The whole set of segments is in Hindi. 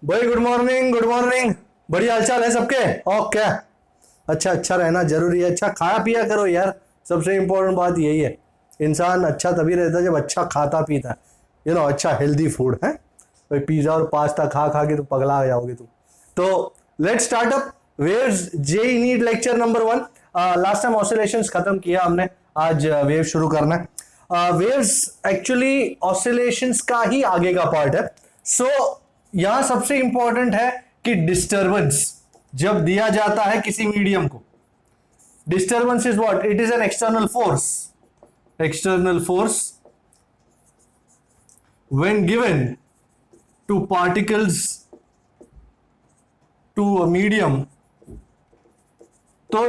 भाई गुड मॉर्निंग गुड मॉर्निंग। बढ़िया हालचाल है सबके? ओके। अच्छा अच्छा रहना जरूरी है। अच्छा खाया पिया करो यार, सबसे इंपॉर्टेंट बात यही है। इंसान अच्छा तभी रहता है जब अच्छा खाता पीता है। अच्छा हेल्दी फूड है। भाई पिज्जा और पास्ता खा खा के तो पगला आ जाओगे तुम। तो let's start up waves J need lecture number 1। Last time oscillations खत्म किया हमने, आज वेव शुरू करना है। वेव्स एक्चुअली ऑसिलेशंस का ही आगे का पार्ट है। सो यहां सबसे इंपॉर्टेंट है कि डिस्टरबेंस जब दिया जाता है किसी मीडियम को, disturbance is what? It is an external force. External force when given to particles to a medium. तो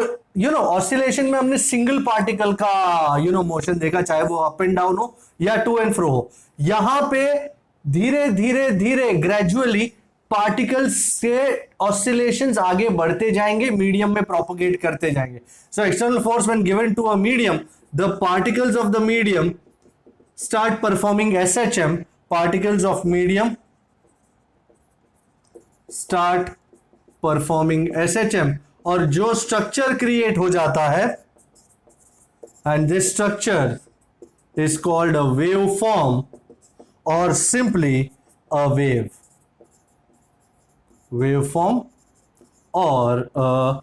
ऑसिलेशन में हमने सिंगल पार्टिकल का मोशन देखा, चाहे वो अप एंड डाउन हो या टू एंड फ्रो हो। यहां पे धीरे धीरे धीरे ग्रेजुअली पार्टिकल्स से ऑसिलेशंस आगे बढ़ते जाएंगे, मीडियम में प्रोपोगेट करते जाएंगे। So external force when given to a medium, the particles of the medium start performing SHM. Particles of medium start performing SHM, और जो स्ट्रक्चर क्रिएट हो जाता है, and this structure is called a wave form और simply a wave. Wave form और अ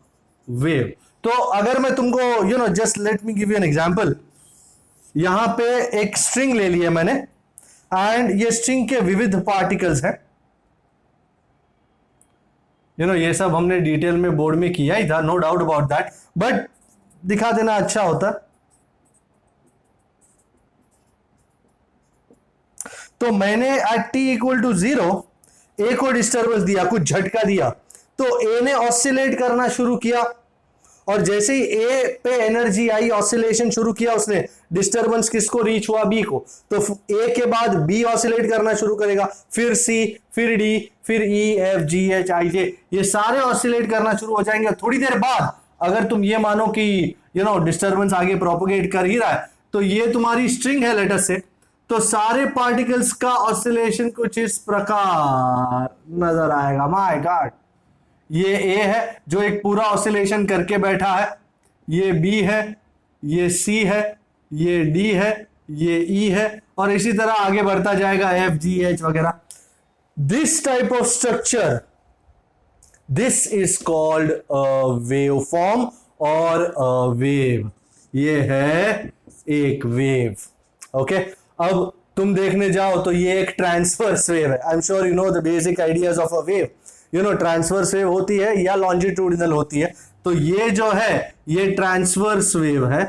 वेव। तो अगर मैं तुमको just let me give you an example. यहां पे एक स्ट्रिंग ले ली है मैंने, एंड ये स्ट्रिंग के विविध पार्टिकल्स हैं। ये सब हमने डिटेल में बोर्ड में किया ही था, no doubt about that, but दिखा देना अच्छा होता। तो मैंने at t equal to 0 a को डिस्टर्बेंस दिया, कुछ झटका दिया, तो ए ने ऑसिलेट करना शुरू किया, और जैसे ही ए पे एनर्जी आई, ऑसिलेशन शुरू किया उसने, डिस्टरबेंस किसको रीच हुआ? बी को। तो ए के बाद बी ऑसिलेट करना शुरू करेगा, फिर सी, फिर डी, फिर ई, एफ, जी, एच, आई, जे, ये सारे ऑसिलेट करना शुरू हो जाएंगे। थोड़ी देर बाद अगर तुम ये मानो कि डिस्टरबेंस आगे प्रोपोगेट कर ही रहा है, तो ये तुम्हारी स्ट्रिंग है लेटर से, तो सारे पार्टिकल्स का ऑसिलेशन कुछ इस प्रकार नजर आएगा। माय गॉड, ये ए है जो एक पूरा ऑसिलेशन करके बैठा है, ये बी है, ये सी है, ये डी है, ये ई है, और इसी तरह आगे बढ़ता जाएगा एफ, जी, एच वगैरह। This type of structure, this is called a wave form और अ वेव। ये है एक वेव। ओके, अब तुम देखने जाओ तो ये एक ट्रांसवर्स वेव है। I am sure you know the basic ideas of a wave. Transverse wave होती है या लॉन्जिट्यूडिनल होती है। तो ये जो है ये ट्रांसवर्स वेव है।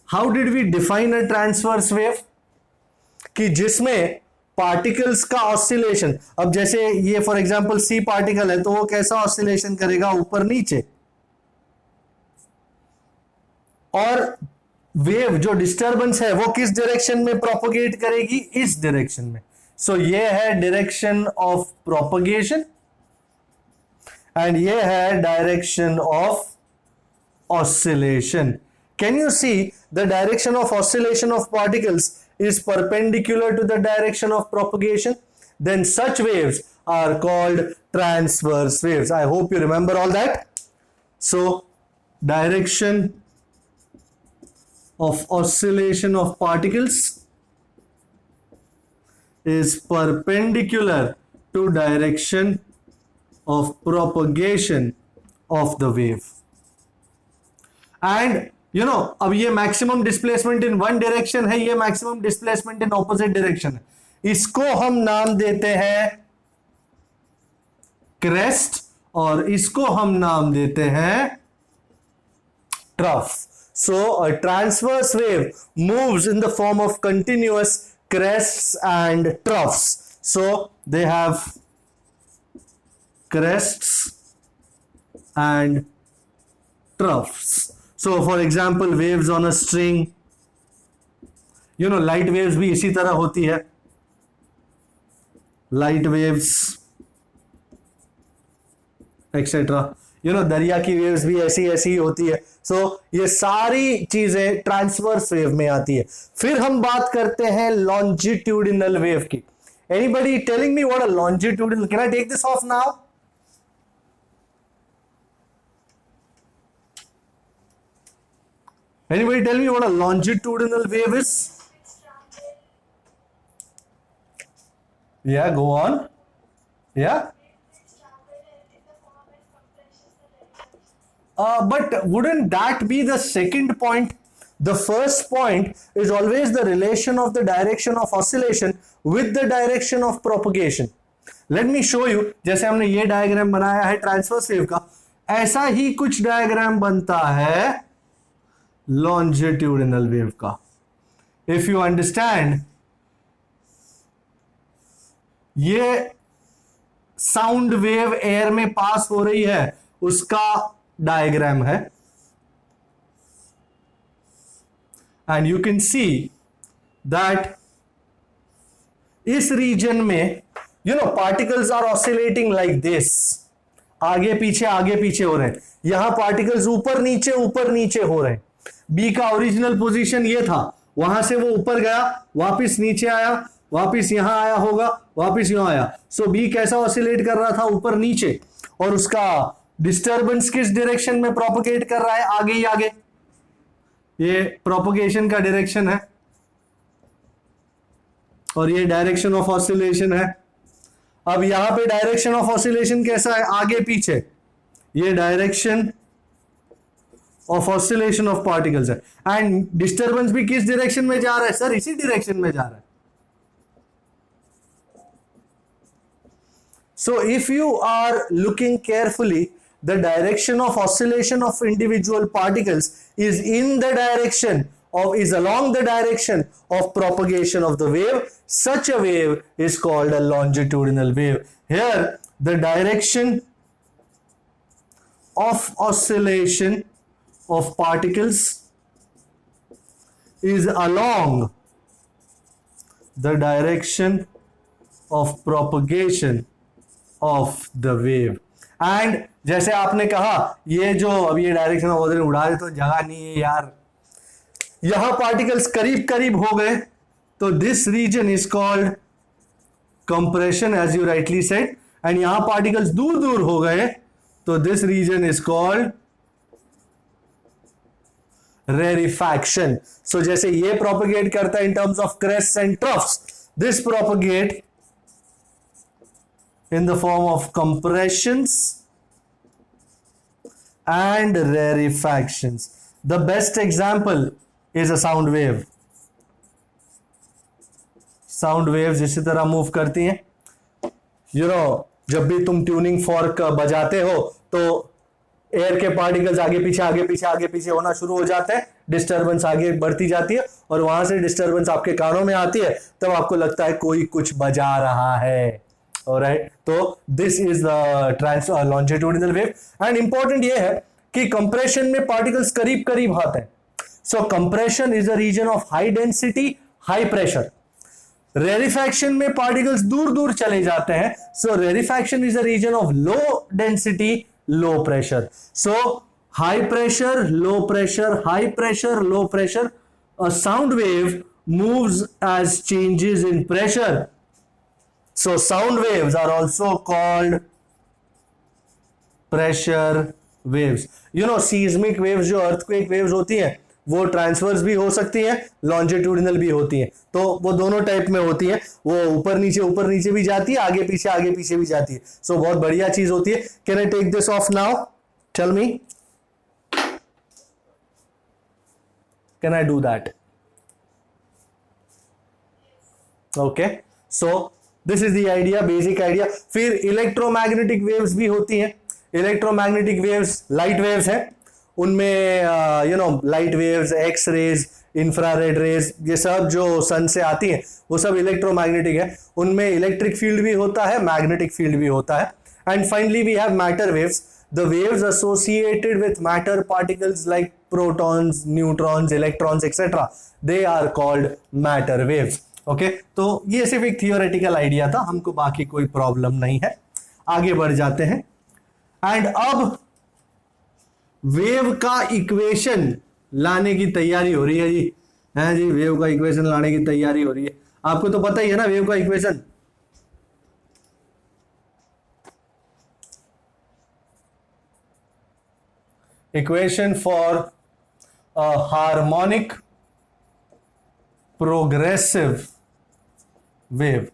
How did we define a transverse wave? कि जिसमें पार्टिकल्स का ऑसिलेशन, अब जैसे ये फॉर एग्जांपल सी पार्टिकल है, तो वो कैसा ऑसिलेशन करेगा? ऊपर नीचे। और वेव जो डिस्टरबेंस है वो किस डायरेक्शन में प्रोपोगेट करेगी? इस डायरेक्शन में। सो ये है डायरेक्शन ऑफ प्रोपोगेशन, एंड ये है direction of oscillation. Can you see the direction of oscillation of particles is perpendicular to the direction of propagation? Then such waves are called transverse waves. I hope you remember all that. So direction of oscillation of particles is perpendicular to direction of propagation of the wave. And अब ये maximum displacement in one direction है, ये maximum displacement in opposite direction है। इसको हम नाम देते हैं क्रेस्ट, और इसको हम नाम देते हैं trough. So a transverse wave moves in the form of continuous crests and troughs. So they have crests and troughs. So for example waves on a string, light waves भी इसी तरह होती है। light waves एक्सेट्रा, दरिया की वेव्स भी ऐसी ऐसी होती है। सो ये सारी चीजें ट्रांसवर्स वेव में आती है। फिर हम बात करते हैं लॉन्जिट्यूडिनल वेव की। Anybody telling me what a longitudinal? Can I take this off now? Anybody tell me what a longitudinal wave is? Yeah, go on. Yeah. But wouldn't that be the second point? The first point is always the relation of the direction of oscillation with the direction of propagation. Let me show you. जैसे हमने ये डायग्राम बनाया है ट्रांसवर्स वेव का, ऐसा ही कुछ डायग्राम बनता है लॉन्जिट्यूडिनल वेव का. इफ यू अंडरस्टैंड, ये साउंड वेव एयर में पास हो रही है, उसका डायग्राम है. And you can see that इस रीजन में particles are oscillating like this. आगे पीछे हो रहे हैं. यहां पार्टिकल्स ऊपर नीचे हो रहे हैं. बी का ओरिजिनल पोजीशन ये था, वहां से वो ऊपर गया, वापस नीचे आया, वापस यहां आया होगा, वापस यहां आया. सो बी कैसा ऑसिलेट कर रहा था? ऊपर नीचे. और उसका डिस्टरबेंस किस डायरेक्शन में प्रोपगेट कर रहा है? आगे ही आगे. ये प्रोपगेशन का डायरेक्शन है और ये डायरेक्शन ऑफ ऑसिलेशन है. अब यहां पे डायरेक्शन ऑफ ऑसिलेशन कैसा है? आगे पीछे. ये direction of oscillation of particles है. एंड डिस्टरबेंस भी किस डायरेक्शन में जा रहा है? सर इसी डायरेक्शन में जा रहा है. So if you are looking carefully, the direction of oscillation of individual particles is along the direction of propagation of the wave. Such a wave is called a longitudinal wave. Here the direction of oscillation of particles is along the direction of propagation of the wave. And जैसे आपने कहा, ये जो अभी ये डायरेक्शन उड़ा दे तो जगह नहीं है यार. यहां पार्टिकल्स करीब हो गए तो this region is called compression as you rightly said. And यहां पार्टिकल्स दूर हो गए तो this region is called rarefaction. So जैसे ये प्रोपगेट करता है in terms of crest and troughs, this propagate in the form of compressions and rarefactions. The best example is a sound wave. Sound waves इसी तरह मूव करती हैं. जब भी तुम ट्यूनिंग फॉर्क बजाते हो तो एयर के पार्टिकल्स आगे पीछे होना शुरू हो जाते हैं. डिस्टरबेंस आगे बढ़ती जाती है और वहां से डिस्टरबेंस आपके कानों में आती है, तब आपको लगता है कोई कुछ बजा रहा है. Alright, तो this is the longitudinal wave. And important ये है कि कंप्रेशन में पार्टिकल्स करीब आते हैं. So compression is a region of high density high pressure. Rarefaction में पार्टिकल्स दूर चले जाते हैं. So rarefaction is a region of low density low pressure. So high pressure low pressure, high pressure low pressure. A sound wave moves as changes in pressure. So sound waves are also called pressure waves. Seismic waves जो earthquake waves होती हैं वो ट्रांसवर्स भी हो सकती हैं, लॉन्जिट्यूडिनल भी होती हैं. तो वो दोनों टाइप में होती हैं. वो ऊपर नीचे भी जाती है, आगे पीछे भी जाती है. सो बहुत बढ़िया चीज होती है. Can I take this off now? Tell me, can I do that? Okay, so this is the idea, basic idea. फिर इलेक्ट्रोमैग्नेटिक वेव्स भी होती हैं. इलेक्ट्रोमैग्नेटिक वेव्स लाइट वेव्स हैं. उनमें light waves, x rays, infrared rays, ये सब जो सन से आती हैं वो सब इलेक्ट्रोमैग्नेटिक है. उनमें इलेक्ट्रिक फील्ड भी होता है, मैग्नेटिक फील्ड भी होता है. And finally we have matter waves. The waves associated with matter particles like protons, neutrons, electrons etcetera, they are called matter waves. Okay, तो ये सिर्फ एक थियोरेटिकल आइडिया था, हमको बाकी कोई प्रॉब्लम नहीं है. आगे बढ़ जाते हैं. एंड अब वेव का इक्वेशन लाने की तैयारी हो रही है जी. है जी, वेव का इक्वेशन लाने की तैयारी हो रही है. आपको तो पता ही है ना वेव का equation. equation for a harmonic progressive wave.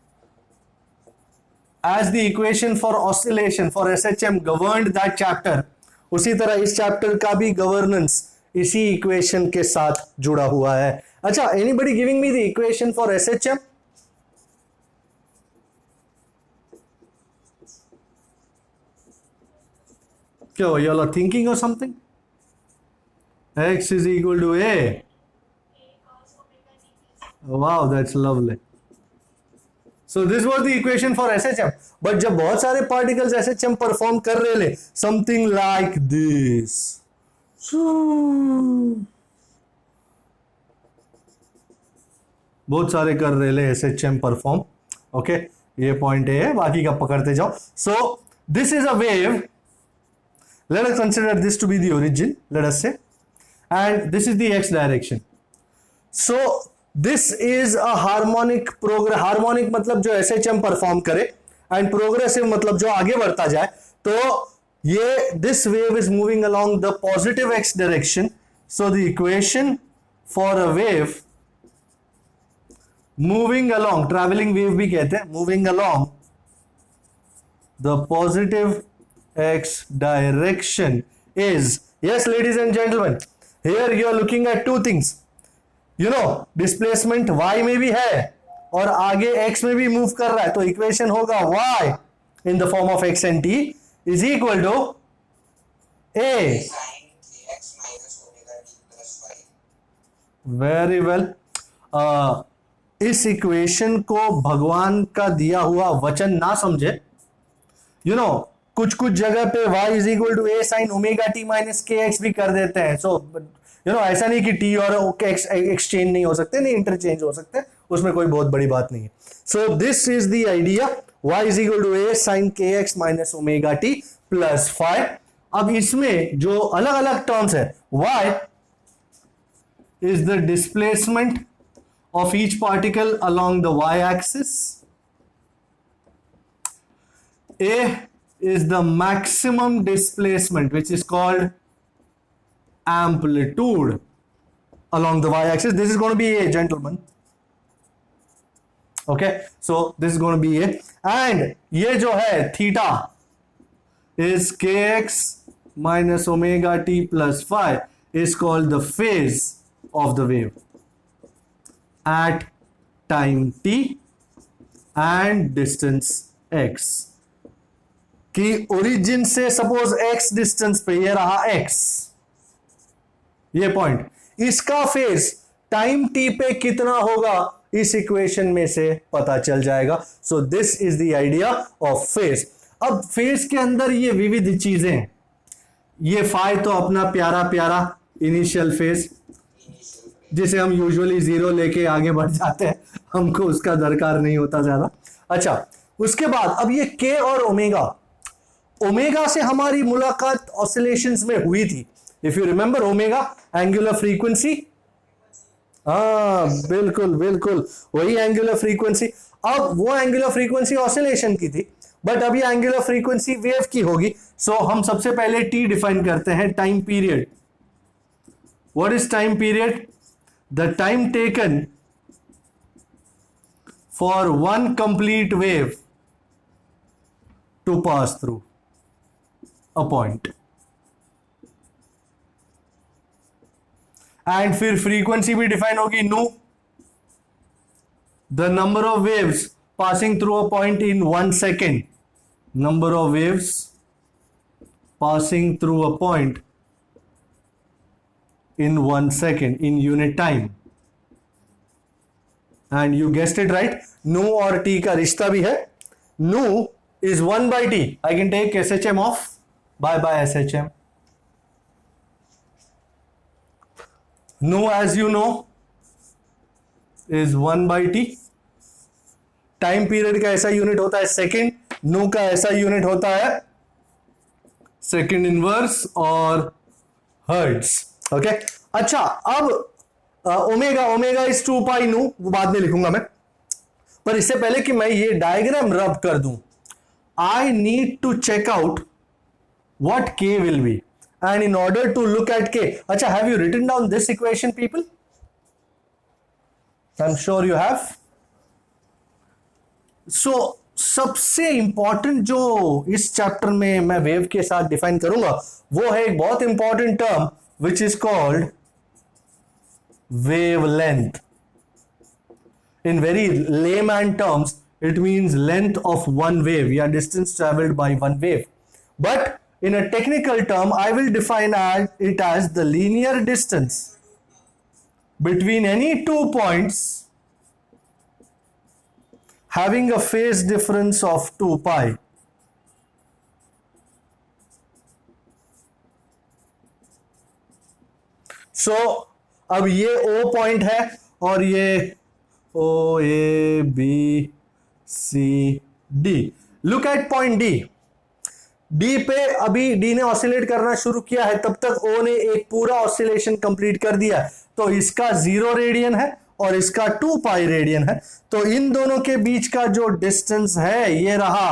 As the equation for oscillation for SHM governed that chapter, उसी तरह इस चैप्टर का भी गवर्नेंस इसी इक्वेशन के साथ जुड़ा हुआ है. अच्छा, anybody giving me the equation for SHM? क्यों, you all are thinking of something? X is equal to A. Wow, that's lovely. So this was the equation for SHM. But जब बहुत सारे particles SHM perform कर रहे ले, something like this. बहुत सारे कर रहे ले SHM perform. Okay, ये point A है, बाकी का पकड़ते जाओ. So this is a wave. Let us consider this to be the origin, let us say, and this is the x direction. So this is a harmonic harmonic मतलब जो SHM perform करे, and progressive मतलब जो आगे बढ़ता जाए. तो ये this wave is moving along the positive x direction. So the equation for a wave moving along, traveling wave भी कहते हैं, moving along the positive x direction is, yes ladies and gentlemen, here you are looking at two things. You know, displacement y में भी है और आगे x में भी move कर रहा है, तो equation होगा y in the form of x and t is equal to a. Very well. इस इक्वेशन को भगवान का दिया हुआ वचन ना समझे. You know, कुछ जगह पे y is equal to a sine omega t minus k x भी कर देते हैं. सो यू नो, ऐसा नहीं कि t और x एक्सचेंज नहीं हो सकते, नहीं इंटरचेंज हो सकते, उसमें कोई बहुत बड़ी बात नहीं है. So this is the idea, y is equal to a sine के X minus omega T plus 5. अब इसमें जो अलग अलग टर्म्स है, y is the displacement of each particle along the y axis, a is the maximum displacement which is called amplitude along the y-axis. This is going to be a, gentlemen. Okay, so this is going to be a, and ये जो है theta is kx minus omega t plus phi is called the phase of the wave at time t and distance x. कि ओरिजिन से सपोज x डिस्टेंस पे ये रहा x, ये पॉइंट, इसका फेज टाइम t पे कितना होगा इस इक्वेशन में से पता चल जाएगा. सो this is the idea of phase. अब फेज के अंदर ये विविध चीजें, ये फाई तो अपना प्यारा प्यारा इनिशियल फेज जिसे हम यूजुअली जीरो लेके आगे बढ़ जाते हैं, हमको उसका दरकार नहीं होता ज्यादा. अच्छा, उसके बाद अब ये k और ओमेगा, ओमेगा से हमारी मुलाकात ऑसिलेशंस में हुई थी. If you remember omega angular frequency, बिल्कुल बिल्कुल वही एंगुलर फ्रीक्वेंसी. अब वो एंगुलर फ्रीक्वेंसी ऑसिलेशन की थी, बट अभी एंगुलर फ्रीक्वेंसी वेव की होगी. सो हम सबसे पहले टी डिफाइन करते हैं, time period. What is time period? The time taken for one complete wave to pass through a point. And फिर फ्रीक्वेंसी भी डिफाइन होगी nu, the number of waves passing through a point in 1 second, number of waves passing through a point in 1 second in unit time. And you guessed it right, nu और t का रिश्ता भी है. nu is 1 by t. I can take SHM off. Bye bye SHM. Nu, as you know, is 1 by t. Time period का ऐसा यूनिट होता है सेकंड, nu का ऐसा यूनिट होता है सेकंड इनवर्स और हर्ट्ज. ओके, अच्छा, अब ओमेगा इज 2 पाई nu, वो बाद में लिखूंगा मैं, पर इससे पहले कि मैं ये डायग्राम रब कर दूं, I need to check out what k will be. and in order to look at k, acha, have you written down this equation people? I'm sure you have. So सबसे इंपॉर्टेंट जो इस चैप्टर में मैं वेव के साथ डिफाइन करूंगा वो है एक बहुत important term which is called wavelength. In very layman terms, it means length of one wave, yeah, distance traveled by one wave. But in a technical term, I will define it as the linear distance between any 2 points having a phase difference of 2 pi. So अब ये O पॉइंट है और ये O A B C D. Look at point D. D पे अभी D ने ऑसिलेट करना शुरू किया है, तब तक O ने एक पूरा ऑसिलेशन कंप्लीट कर दिया है. तो इसका 0 रेडियन है और इसका 2 पाई रेडियन है. तो इन दोनों के बीच का जो डिस्टेंस है ये रहा.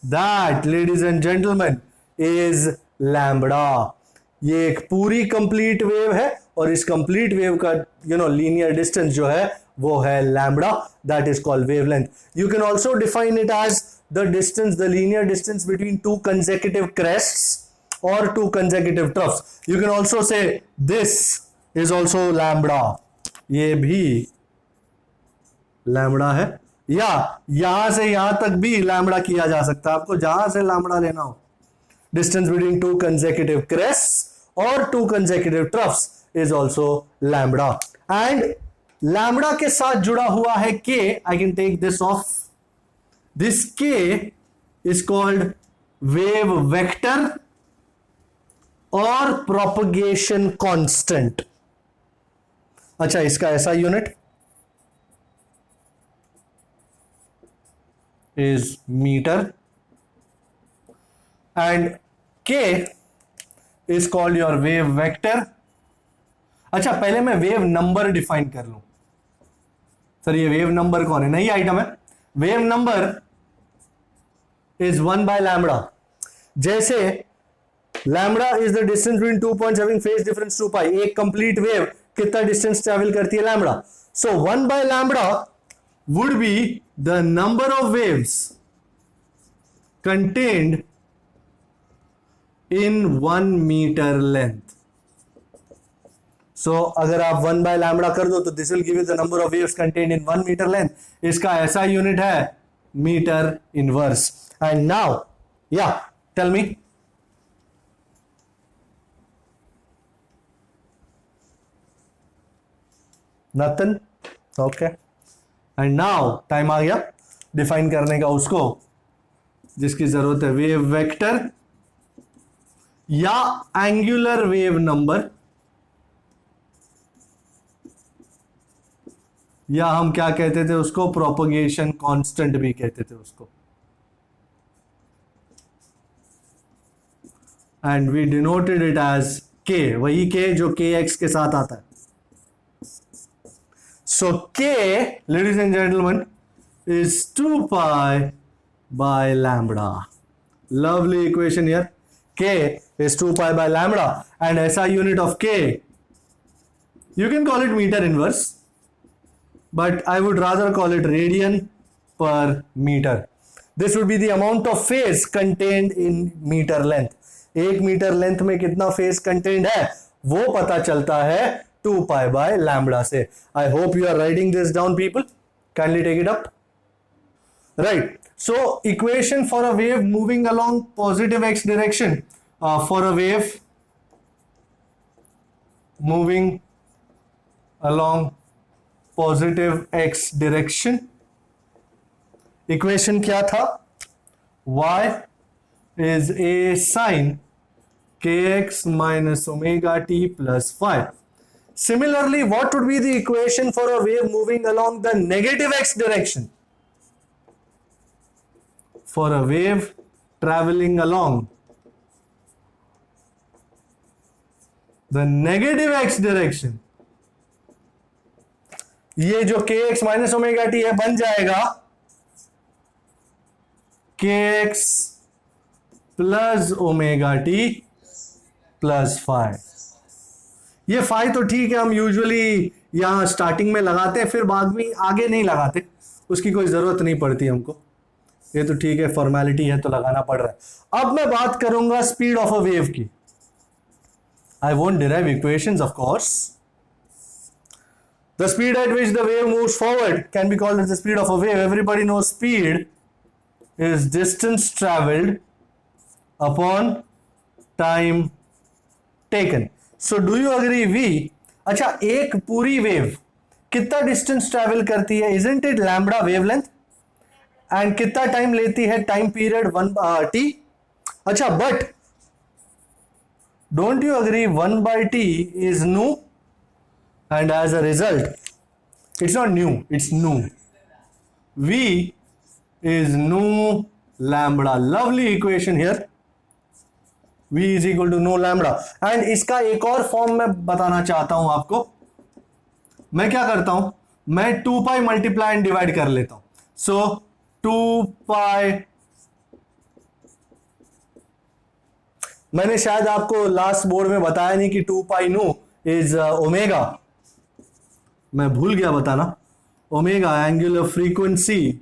That ladies and gentleman is lambda. ये एक पूरी कंप्लीट वेव है और इस कंप्लीट वेव का लीनियर डिस्टेंस जो है वो है lambda. That is called wavelength. You can also define it as the distance, the linear distance between 2 consecutive crests or 2 consecutive troughs. You can also say this is also lambda. ये भी लैम्बडा है, या यहां से यहां तक भी लैम्बडा किया जा सकता है. आपको जहां से लैम्बडा लेना हो. Distance between 2 consecutive crests or 2 consecutive troughs is also lambda. And lambda के साथ जुड़ा हुआ है k. I can take this off. This k is called wave vector or propagation constant. अच्छा, इसका ऐसा unit is meter and k is called your wave vector. अच्छा, पहले मैं वेव नंबर डिफाइन कर लूं. सर ये वेव नंबर कौन है? नई आइटम है. Wave number is 1 by lambda. जैसे lambda is the distance between 2 points having phase difference 2 pi. एक कंप्लीट वेव कितना डिस्टेंस ट्रेवल करती है? Lambda. So 1 by lambda would be the number of waves contained in 1 meter length. So अगर आप 1 by lambda कर दो तो this will give you the number of waves contained in 1 meter length. इसका ऐसा यूनिट है metre inverse. And now, yeah, tell me. Nothing? Okay. And now time आ गया डिफाइन करने का उसको जिसकी जरूरत है. वेव वेक्टर या एंगुलर वेव नंबर, या हम क्या कहते थे उसको? प्रोपगेशन कांस्टेंट भी कहते थे उसको. And we denoted it as k. वही के जो के एक्स के साथ आता है. सो के, ladies and gentleman, is 2 pi by lambda. Lovely equation here. K is 2 pi by lambda, and SI unit of K, you can call it meter inverse, but I would rather call it radian per meter. This would be the amount of phase contained in meter length. 1 meter length में कितना फेज कंटेंट है वो पता चलता है 2 pi by lambda से. I hope you are writing this down, people. Kindly take it up. Right. So equation for a wave moving along positive x direction, for a wave moving along positive x direction, equation क्या था? y is a sin kx minus omega t plus phi. Similarly, what would be the equation for a wave moving along the negative x direction? For a wave traveling along the negative x direction, ये जो kx माइनस ओमेगा टी है बन जाएगा kx plus omega T plus five. ये फाइव तो ठीक है, हम यूजुअली यहां स्टार्टिंग में लगाते हैं, फिर बाद में आगे नहीं लगाते, उसकी कोई जरूरत नहीं पड़ती हमको। ये तो ठीक है, फॉर्मेलिटी है तो लगाना पड़ रहा है। अब मैं बात करूंगा स्पीड ऑफ अ वेव की। I won't derive equations of course. The speed at which the wave moves forward can be called as the speed of a wave. Everybody knows speed is distance traveled upon time taken. So do you agree V? अच्छा, एक पूरी वेव कितना डिस्टेंस ट्रेवल करती है? Isn't it lambda wavelength? And कितना टाइम लेती है? Time period 1 t। अच्छा, but don't you agree 1/t is nu? And as a result, it's not new, it's nu. V is nu lambda. Lovely equation here. V is equal to nu lambda. And इसका एक और फॉर्म मैं बताना चाहता हूं आपको। मैं क्या करता हूं, मैं 2 पाई मल्टीप्लाई एंड डिवाइड कर लेता हूं। सो 2 पाई, मैंने शायद आपको लास्ट बोर्ड में बताया नहीं कि 2 पाई nu इज ओमेगा। मैं भूल गया बताना। Omega angular frequency,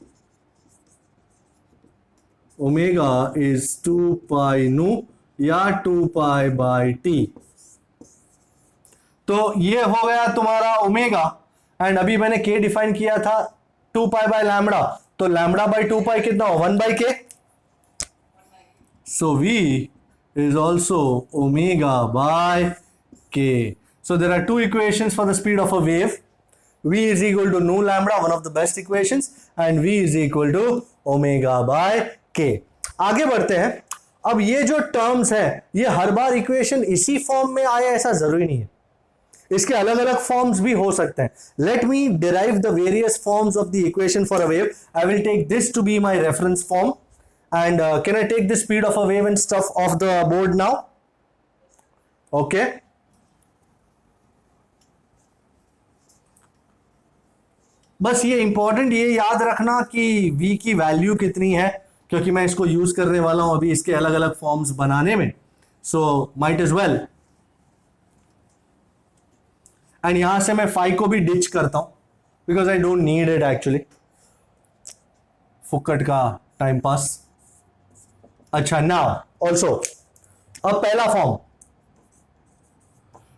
omega is 2 pi nu या 2 पाई बाई टी। तो ये हो गया तुम्हारा ओमेगा। एंड अभी मैंने के डिफाइन किया था 2 पाई बाय लैम्बडा, तो लैम्बडा बाई 2 पाई कितना हो? 1 by k. So v is also omega by k. So there are two equations for the speed of a wave. V is equal to nu lambda, one of the best equations, and V is equal to omega by k. आगे बढ़ते हैं। अब ये जो टर्म्स है, ये हर बार इक्वेशन इसी फॉर्म में आए ऐसा जरूरी नहीं है, इसके अलग अलग फॉर्म्स भी हो सकते हैं। Let me derive the various forms of the equation for a wave. I will take this to be my reference form and can I take the speed of a wave and stuff off the board now? Okay, बस ये इंपॉर्टेंट ये याद रखना कि v की वैल्यू कितनी है, क्योंकि मैं इसको यूज करने वाला हूं अभी इसके अलग अलग फॉर्म्स बनाने में। So might as well. And यहां से मैं फाइव को भी डिच करता हूं because I don't need it actually, फुक्कट का टाइम पास। अच्छा, नाउ ऑल्सो अब पहला form,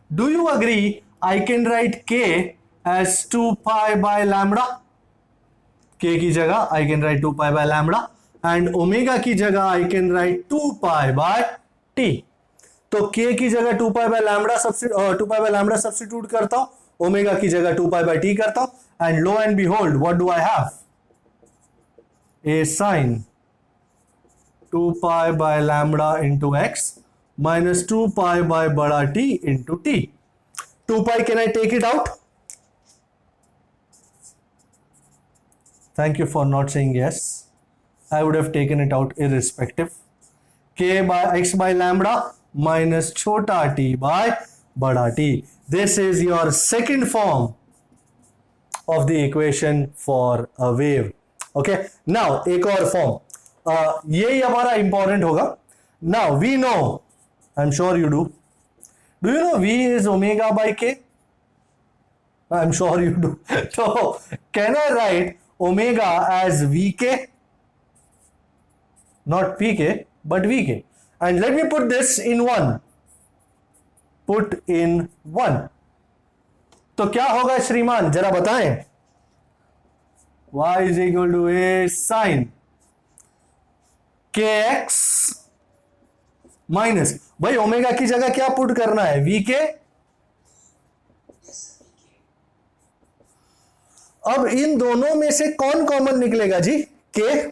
do you agree I can write k as 2 pi by lambda? k की जगह I can write 2 pi by lambda and omega की जगह I can write 2 pi by t। तो k की जगह 2 pi by lambda सब्स्टिट्यूट करता हूं, ओमेगा की जगह 2 pi by t करता हूं, and low and behold what do I have? a sin 2 pi by lambda into x minus 2 pi by बड़ा t into t। 2 pi can I take it out? Thank you for not saying yes. I would have taken it out irrespective. K by x by lambda minus छोटा t by बड़ा t. This is your second form of the equation for a wave. Okay. Now एक और form. ये हमारा important होगा. Now we know, I'm sure you do. Do you know V is omega by k? I'm sure you do. So can I write omega as vk, not pk but vk, and let me put this in 1, put in 1, तो क्या होगा श्रीमान जरा बताएं? y is equal to a sin kx minus, भाई ओमेगा की जगह क्या पुट करना है? vk। अब इन दोनों में से कौन कॉमन निकलेगा जी? k।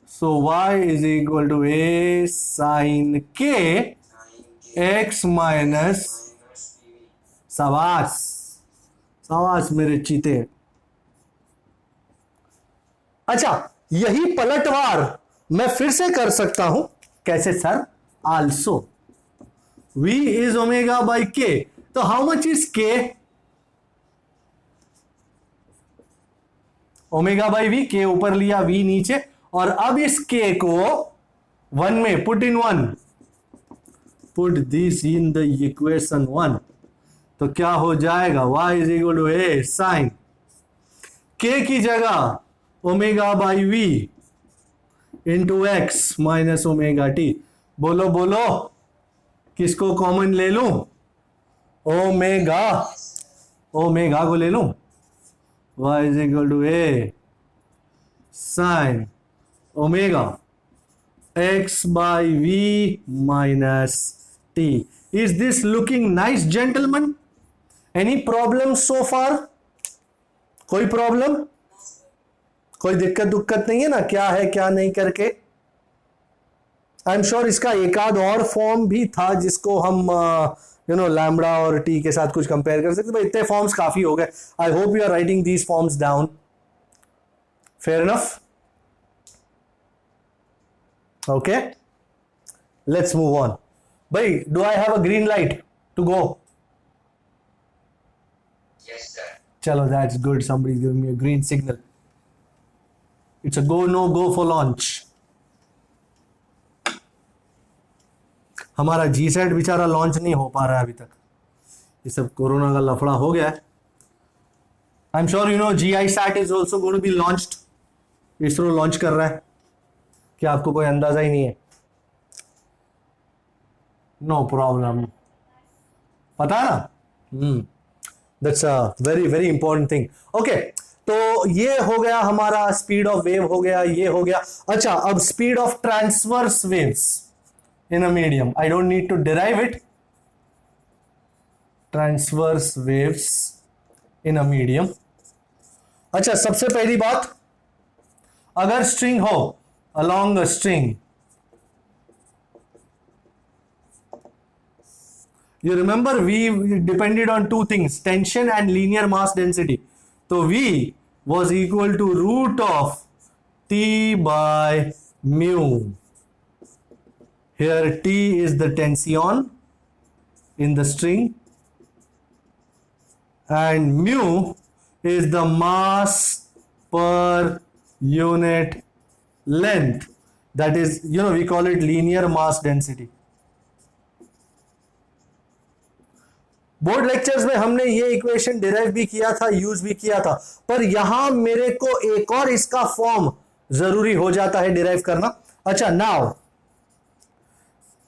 So y is equal to a sine k x minus, शाबाश शाबाश मेरे चीते। अच्छा, यही पलटवार मैं फिर से कर सकता हूं। कैसे sir? Also v is omega by k, तो how much is k? Omega by v, के ऊपर लिया वी नीचे, और अब इस k को 1 में put in 1, put this in the equation 1, तो क्या हो जाएगा, y is equal to a sine k की जगह omega by v into x minus omega t. बोलो बोलो, किसको कॉमन ले लूं, ओमेगा, ओमेगा को ले लूं, y is equal to a sine omega x by V minus T. Is this looking nice gentleman? Any problem so far? कोई प्रॉब्लम, कोई दिक्कत दुक्कत नहीं है ना, क्या है क्या नहीं करके? आई एम श्योर इसका एक आध और फॉर्म भी था जिसको हम लैम्बडा और टी के साथ कुछ कंपेयर कर सकते, इतने फॉर्म्स काफी हो गए। I hope you are writing these forms down. Fair enough? Okay, let's move on. भाई, do I have a green light to go? Yes, sir. चलो, that's good, somebody is giving me a green signal. It's a go no go for launch. हमारा जी सेट बेचारा लॉन्च नहीं हो पा रहा है अभी तक, ये सब कोरोना का लफड़ा हो गया है। I am sure you know GISAT is also going to be launched. ISRO launch कर रहा है, क्या आपको कोई अंदाजा ही नहीं है? नो प्रॉब्लम, पता है ना? That's a very very important thing. Okay, तो ये हो गया हमारा स्पीड ऑफ वेव, हो गया ये हो गया। अच्छा, अब speed of transverse waves in a medium, I don't need to derive it. Transverse waves in a medium. अच्छा, सबसे पहली बात, अगर स्ट्रिंग हो, along a string, you remember we depended on two things, tension and linear mass density. So V was equal to root of T by mu. Here T is the tension in the string and mu is the mass per unit length. That is, we call it linear mass density. Board lectures में हमने ये इक्वेशन डिराइव भी किया था, यूज भी किया था, पर यहां मेरे को एक और इसका फॉर्म जरूरी हो जाता है डिराइव करना। अच्छा, now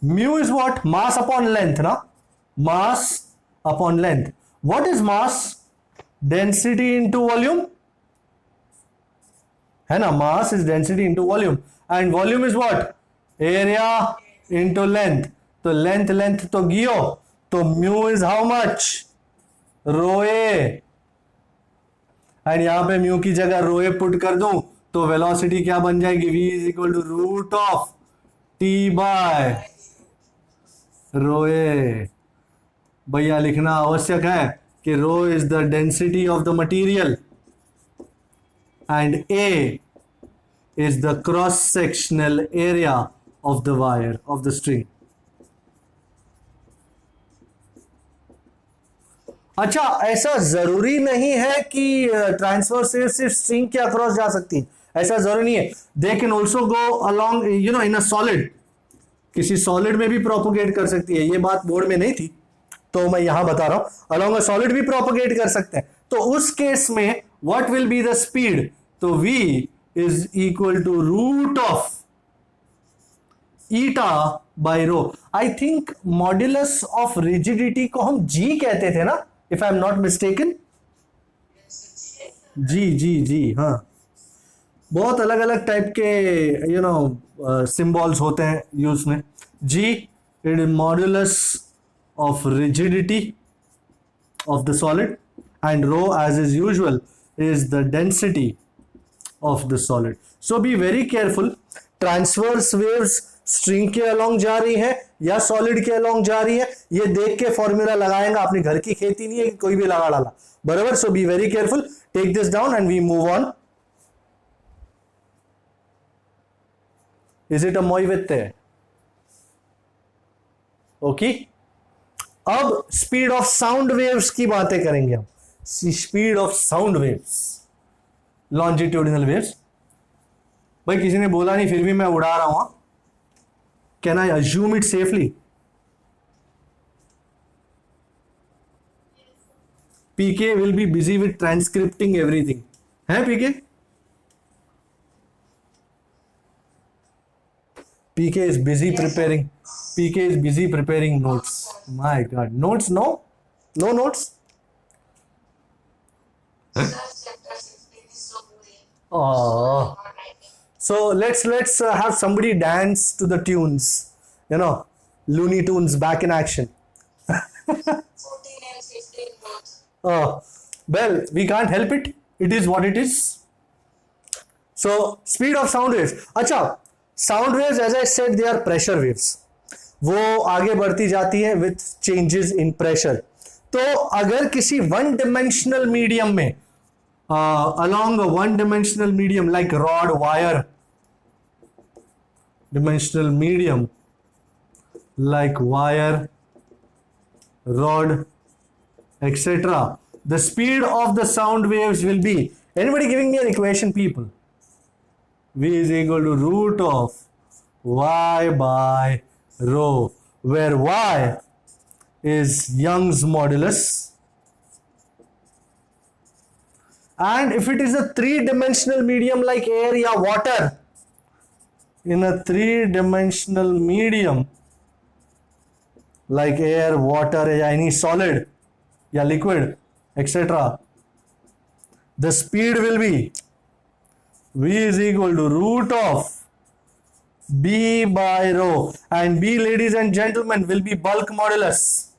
mu is what? Mass upon length ना, mass upon length. What is mass? Density into volume, है ना? Mass is density into volume and volume is what? Area into length. तो लेंथ लेंथ तो गियो, तो mu is how much? Rho A. And यहां पे म्यू की जगह रो ए पुट कर दूं तो वेलोसिटी क्या बन जाएगी? v is equal to root of T by rho A. भैया लिखना आवश्यक है कि rho is the density of the material and A is the cross sectional area of the wire of the string. अच्छा, ऐसा जरूरी नहीं है कि ट्रांसवर्स वेव सिर्फ स्ट्रिंग के अक्रॉस जा सकती है, ऐसा जरूरी नहीं है। They can also go along in a solid, किसी सॉलिड में भी प्रोपोगेट कर सकती है। ये बात बोर्ड में नहीं थी तो मैं यहां बता रहा हूं, अलोंग अ सॉलिड भी प्रोपोगेट कर सकते हैं। तो उस केस में what will be the speed? तो v is equal to root of eta by rho. I think modulus of rigidity को हम g कहते थे ना, if I am not mistaken. जी, हाँ, बहुत अलग अलग टाइप के सिंबल्स होते हैं यूज में। g it is modulus of rigidity of the solid and rho as is usual is the density of the solid. So be very careful. Transverse waves string के along जा रही है या solid के along जा रही है, ये देख के फॉर्मूला लगाएगा। अपने घर की खेती नहीं है कि कोई भी लगा डाला, बराबर। So be very careful. Take this down and we move on. Is it a moivette? Okay. अब स्पीड ऑफ साउंड वेव्स की बातें करेंगे हम। Speed of sound waves, longitudinal waves. भाई किसी ने बोला नहीं, फिर भी मैं उड़ा रहा हूं. Can I assume it safely? PK will be busy with transcribing everything. है PK? PK is busy preparing. PK is busy preparing notes. My god, notes? No, no notes. Oh, so let's have somebody dance to the tunes. You know, Looney Tunes back in action. 14 and 15 both. Oh, well, we can't help it. It is what it is. So, speed of sound waves. अच्छा, sound waves, as I said, they are pressure waves. वो आगे बढ़ती जाती है with changes in pressure. तो अगर किसी one dimensional medium में along a one dimensional medium like rod, wire, dimensional medium like wire, rod, etc., the speed of the sound waves will be, anybody giving me an equation, people? V is equal to root of y by rho, where y is Young's modulus. And if it is a three-dimensional medium like air या water, in a three-dimensional medium like air, water या any solid या liquid, etc., the speed will be V is equal to root of B by rho, and B, ladies and gentlemen, will be bulk modulus.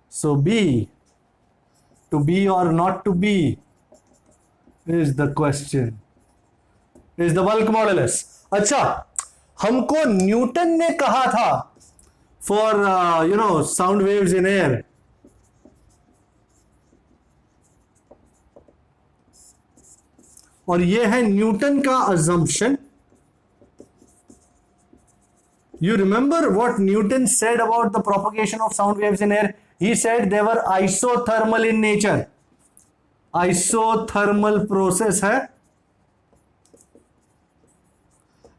So B, to be or not to be is the question, is the bulk modulus. अच्छा, हमको न्यूटन ने कहा था for sound waves in air, और ये है न्यूटन का assumption. You remember what Newton said about the propagation of sound waves in air? He said they were isothermal in nature. Isothermal process है,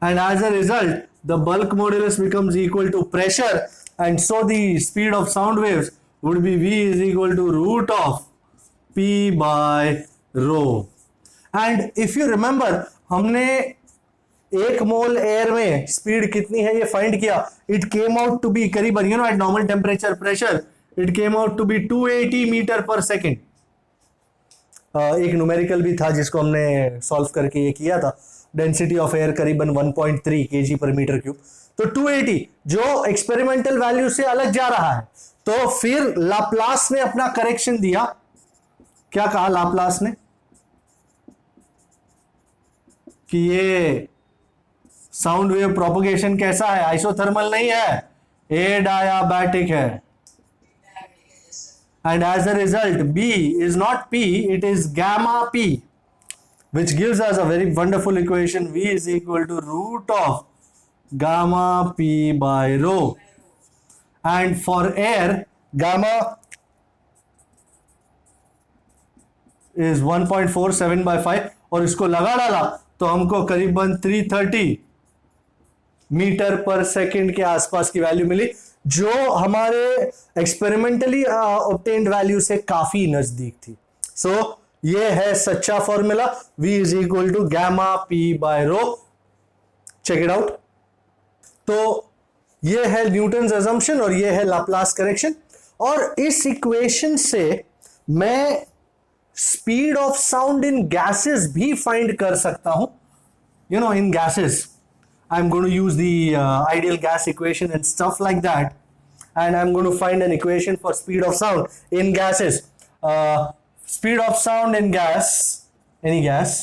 and as a result the bulk modulus becomes equal to pressure, and so the speed of sound waves would be V is equal to root of P by rho. And if you remember, हमने एक मोल एयर में स्पीड कितनी है ये फाइंड किया. It came out to be करीबन at normal temperature pressure it came out to be 280 metre पर सेकेंड. एक न्यूमेरिकल भी था जिसको हमने सॉल्व करके ये किया था. डेंसिटी ऑफ एयर करीबन 1.3 kg पर मीटर क्यूब. तो 280 जो एक्सपेरिमेंटल वैल्यू से अलग जा रहा है. तो फिर लाप्लास ने अपना करेक्शन दिया. क्या कहा लाप्लास ने? कि ये साउंड वेव प्रोपगेशन कैसा है? आइसोथर्मल नहीं है, एडायाबैटिक है. And as a result, B is not P, it is gamma P, which gives us a very wonderful equation. V is equal to root of gamma P by rho. And for air, gamma is 1.47 by 5, और इसको लगा डाला तो हमको करीबन 330 मीटर पर सेकंड के आसपास की वैल्यू मिली, जो हमारे एक्सपेरिमेंटली ऑब्टेन्ड वैल्यू से काफी नजदीक थी. सो ये है सच्चा formula, V is equal to gamma P by rho. Check it out. तो ये है न्यूटन्स असम्पशन और ये है लाप्लास करेक्शन. और इस इक्वेशन से मैं speed of sound in gases भी फाइंड कर सकता हूं. इन gases I'm going to use the ideal gas equation and stuff like that, and I'm going to find an equation for speed of sound in gases. Speed of sound in gas, any gas.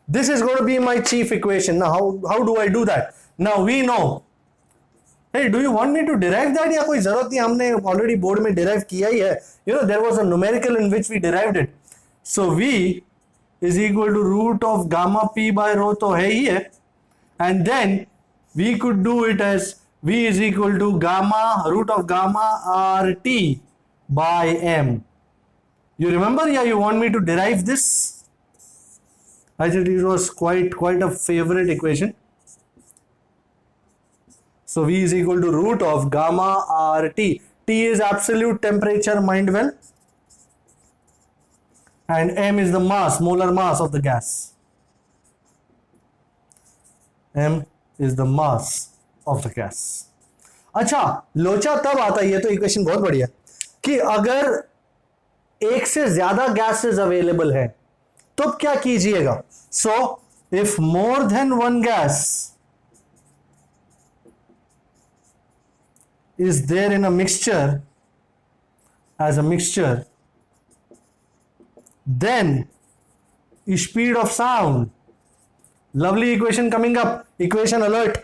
This is going to be my chief equation. Now, how do I do that? Now we know. Hey, do you want me to derive that? या कोई जरूरत नहीं, हमने already board में derive किया ही है. There was a numerical in which we derived it. So V is equal to root of gamma P by rho तो है ही है, and then we could do it as V is equal to gamma root of gamma RT by M. You remember? Yeah, you want me to derive this? I think it was quite a favorite equation. So V is equal to root of gamma RT. T is absolute temperature, mind well. And M is the mass, molar mass of the gas. M is the mass of the gas. अच्छा, लोचा तब आता है, ये तो इक्वेशन बहुत बढ़िया, कि अगर एक से ज्यादा गैसेस अवेलेबल है तो क्या कीजिएगा? So if more than one gas is there in a mixture, as a mixture, then speed of sound. Lovely equation coming up. Equation alert.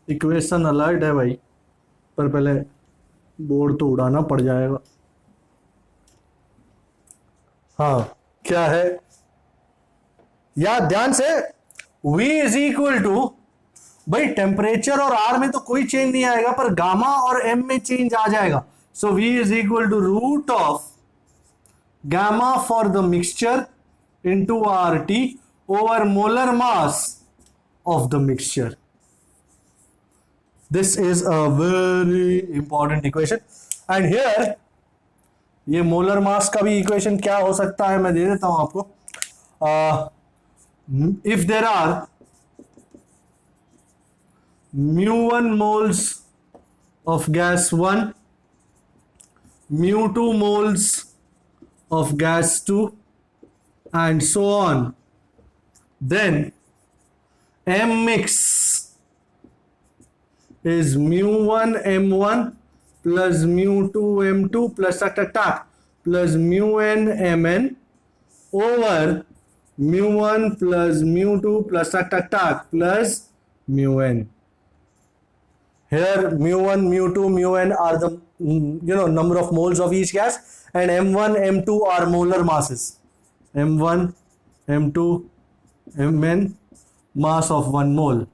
Equation alert है भाई, पर पहले बोर्ड तो उड़ाना पड़ जाएगा. हाँ, क्या है यार, ध्यान से. V इज इक्वल टू, भाई टेम्परेचर और R में तो कोई चेंज नहीं आएगा, पर गामा और M में चेंज आ जाएगा. So V is equal to root of gamma for the mixture into RT over molar mass of the mixture. This is a very important equation. And here ये मोलर मास का भी इक्वेशन क्या हो सकता है, मैं दे देता हूं आपको. If there are mu1 moles of gas 1, mu2 moles of gas 2, and so on, then M mix is mu1 M1 plus mu2 M2 plus plus mu n Mn over mu1 plus mu2 plus plus mu n. Here mu1, mu2, mu n are the number of moles of each gas, and m1, m2 are molar masses. m1, m2, mn, mass of 1 mole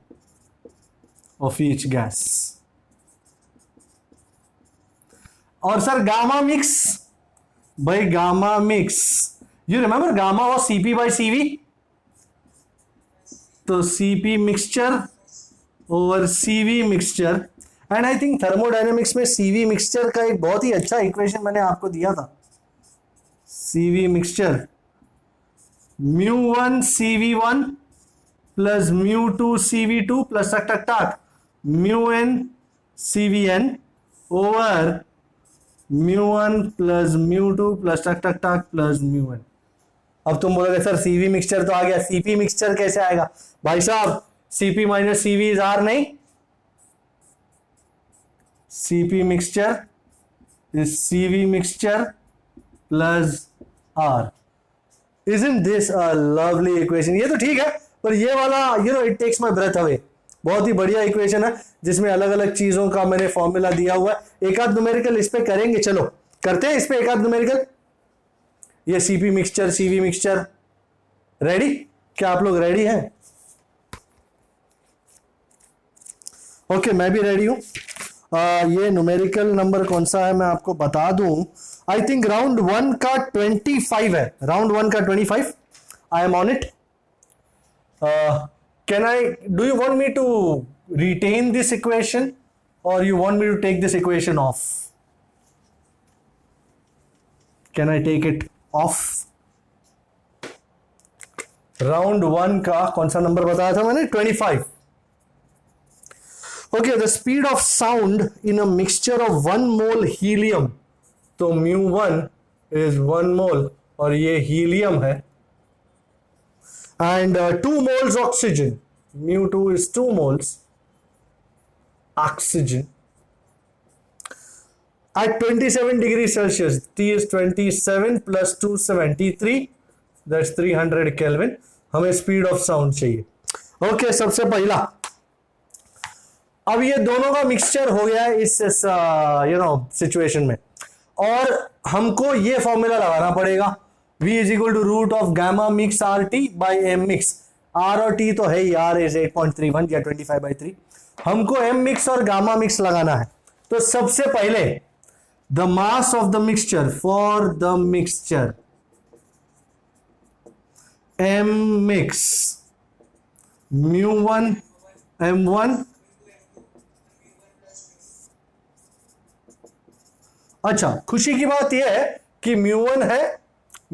of each gas. और सर गामा मिक्स, भाई gamma mix, you remember gamma was Cp by Cv, तो Cp mixture over Cv mixture. And I think thermodynamics में Cv मिक्सचर का एक बहुत ही अच्छा इक्वेशन मैंने आपको दिया था. Cv mixture mu1 Cv1 plus mu2 Cv2 plus mu n Cvn over mu1 plus mu2 plus plus mu n. अब तुम बोलोगे सर Cv मिक्सचर तो आ गया, Cp मिक्सचर कैसे आएगा? भाई साहब Cp minus Cv is R नहीं, Cp mixture is Cv mixture plus R. Isn't this a lovely equation? ये तो ठीक है, पर ये वाला it takes my breath away. बहुत ही बढ़िया इक्वेशन है जिसमें अलग अलग चीजों का मैंने फॉर्मूला दिया हुआ है. एक आध न्यूमेरिकल इस पे करेंगे, चलो करते हैं इस पे एक आध न्यूमेरिकल. ये Cp mixture, Cv mixture, ready? क्या आप लोग रेडी हैं? ओके, मैं भी रेडी हूं. ये न्यूमेरिकल नंबर कौन सा है मैं आपको बता दूं. आई थिंक राउंड 1 का 25 है. राउंड 1 का 25. I am on it. Can I, do you want me to retain this equation or you want me to take this equation off? Can I take it off? Round 1 का कौन सा नंबर बताया था मैंने? 25. Okay, the speed of sound in a mixture of 1 mole helium, तो mu1 is 1 mole और ये helium है, and 2 moles oxygen, mu2 is 2 moles oxygen at 27 degrees Celsius. T is 27 plus 273, that's 300 Kelvin. हमें स्पीड ऑफ साउंड चाहिए. ओके, सबसे पहला, अब ये दोनों का मिक्सचर हो गया है इस सिचुएशन में, और हमको ये फॉर्मूला लगाना पड़ेगा. V is equal to root of gamma mix RT by M mix. R और T तो है ही, R इज 8.31 या 25/3. हमको M मिक्स और गामा मिक्स लगाना है. तो सबसे पहले the mass of the mixture for the mixture M mix μ1 m1, अच्छा खुशी की बात यह है कि μ1 है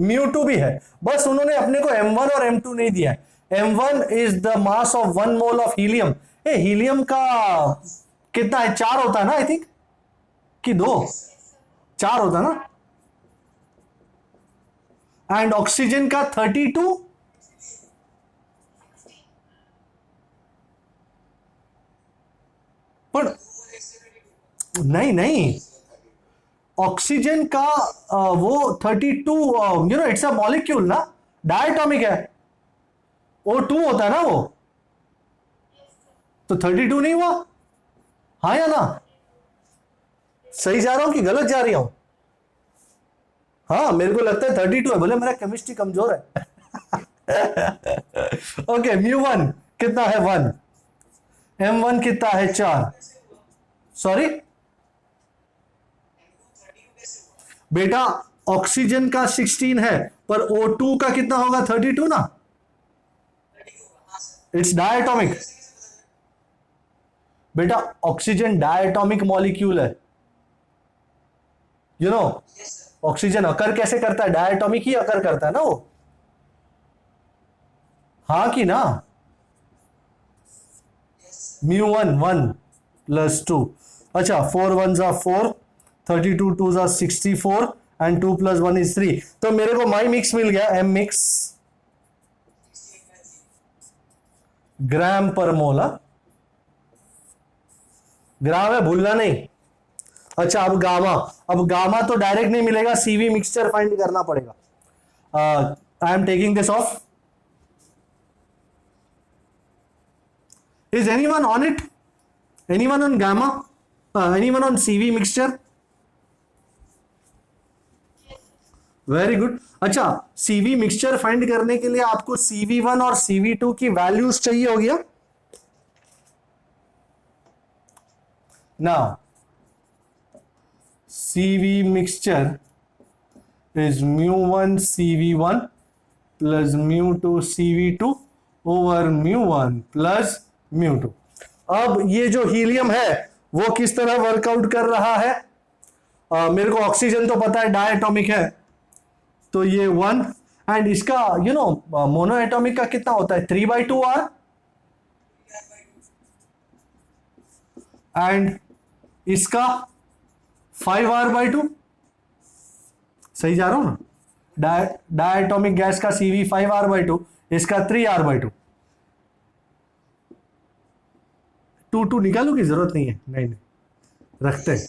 μ2 भी है, बस उन्होंने अपने को m1 और m2 नहीं दिया है। m1 is the mass of 1 mole of helium. Helium का कितना है, 4 होता है ना आई थिंक, कि 2, 4 होता है ना। एंड ऑक्सीजन का 32, पर नहीं नहीं, ऑक्सीजन का वो 32, you know it's a molecule ना, डायटॉमिक है, O2 होता है ना वो, तो 32 नहीं हुआ, हाँ या ना? सही जा रहा हूं कि गलत जा रही हूं? हाँ मेरे को लगता है 32 है, बोले मेरा केमिस्ट्री कमजोर है। ओके μ1 कितना है 1, m1 कितना है 4, सॉरी बेटा ऑक्सीजन का 16 है, पर O2 का कितना होगा 32 ना, इट्स डायटॉमिक। बेटा ऑक्सीजन डायटॉमिक मॉलिक्यूल है, यू नो ऑक्सीजन अकर कैसे करता है, डायटॉमिक ही अकर करता है ना वो, हाँ कि ना। μ1 1 प्लस 2, अच्छा 4 1 जा 4, 32 2 जा 64 एंड 2 प्लस 1 इज 3, तो मेरे को माई मिक्स मिल गया, एम मिक्स ग्राम पर मोल, ग्राम है भूलना नहीं। अच्छा अब गामा तो डायरेक्ट नहीं मिलेगा, सीवी मिक्सचर फाइंड करना पड़ेगा। I am taking this of, is anyone on it, anyone on gamma, anyone on CV mixture? Very good. अच्छा सीवी मिक्सचर फाइंड करने के लिए आपको CV1 और CV2 की वैल्यूज चाहिए हो गया। Now CV mixture is μ1 CV1 plus μ2 CV2 over μ1 plus μ2। अब ये जो हीलियम है वो किस तरह वर्कआउट कर रहा है, मेरे को ऑक्सीजन तो पता है डायटॉमिक है, तो ये 1, एंड इसका यू नो मोनोएटॉमिक का कितना होता है 3/2R, एंड इसका 5R/2, सही जा रहा हूं ना। डायटॉमिक गैस का CV 5R/2, इसका 3R/2। 2 निकालू की जरूरत नहीं है, नहीं रखते हैं।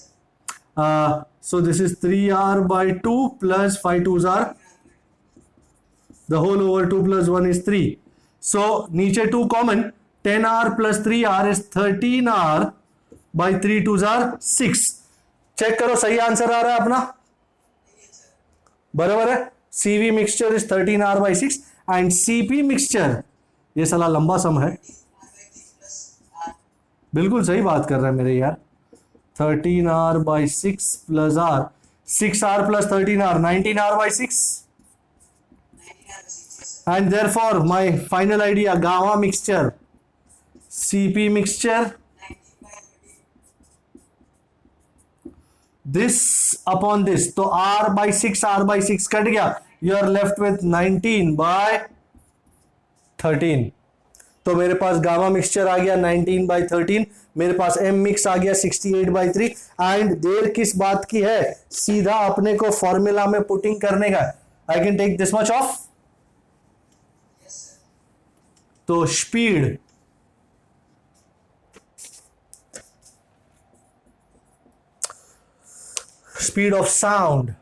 So this is 3R/2 plus 5 2s R, the whole over 2 plus 1 is 3, so नीचे 2 common, 10R plus 3R is 13R by 3 2s R 6। Check करो सही आंसर आ रहा है अपना, बराबर है। CV mixture is 13R/6 and CP mixture, ये साला लंबा सम है, बिल्कुल सही बात कर रहा है मेरे यार, 13R/6 plus R, 6R plus 13R 19R/6, and therefore my final idea gamma mixture CP mixture, this upon this, तो R/6 कट गया, you are left with 19/13, तो मेरे पास गामा मिक्सचर आ गया 19/13, मेरे पास एम मिक्स आ गया 68/3, एंड देर किस बात की है, सीधा अपने को फॉर्मूला में पुटिंग करने का। I can take this much off, तो speed of sound.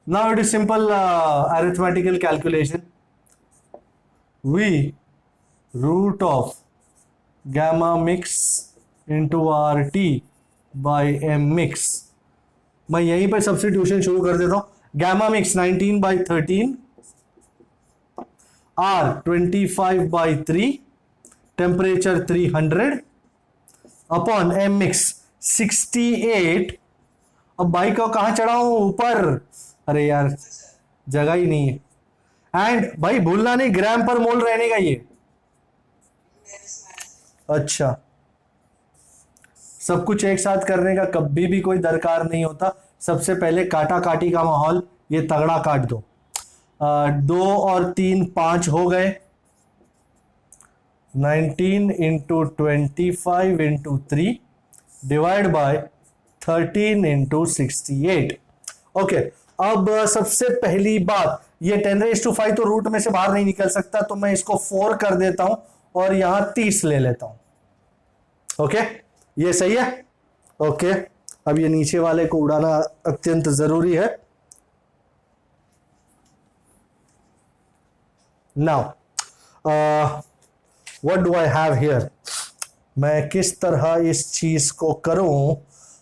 Now it is simple arithmetical calculation. V root of gamma mix into RT by M mix. मैं यहीं पे सब्स्टिट्यूशन शुरू कर देता हूं। gamma mix 19/13, R 25/3, temperature 300 upon M mix 68। अब बाइक को कहां चढ़ाऊं, ऊपर, अरे यार जगह ही नहीं है। एंड भाई भूलना नहीं ग्राम पर मोल रहने का ये। अच्छा, सब कुछ एक साथ करने का कभी भी कोई दरकार नहीं होता। सबसे पहले काटा काटी का माहौल, ये तगड़ा काट दो। 2 और 3 5 हो गए। 19 into 25 into 3 divide by 13 into 68। Okay, अब सबसे पहली बात, ये 10⁵ तो रूट में से बाहर नहीं निकल सकता, तो मैं इसको 4 कर देता हूं और यहां 30 ले लेता हूं। ओके, ये सही है। ओके, अब ये नीचे वाले को उड़ाना अत्यंत जरूरी है। Now what do I have here, मैं किस तरह इस चीज को करूं।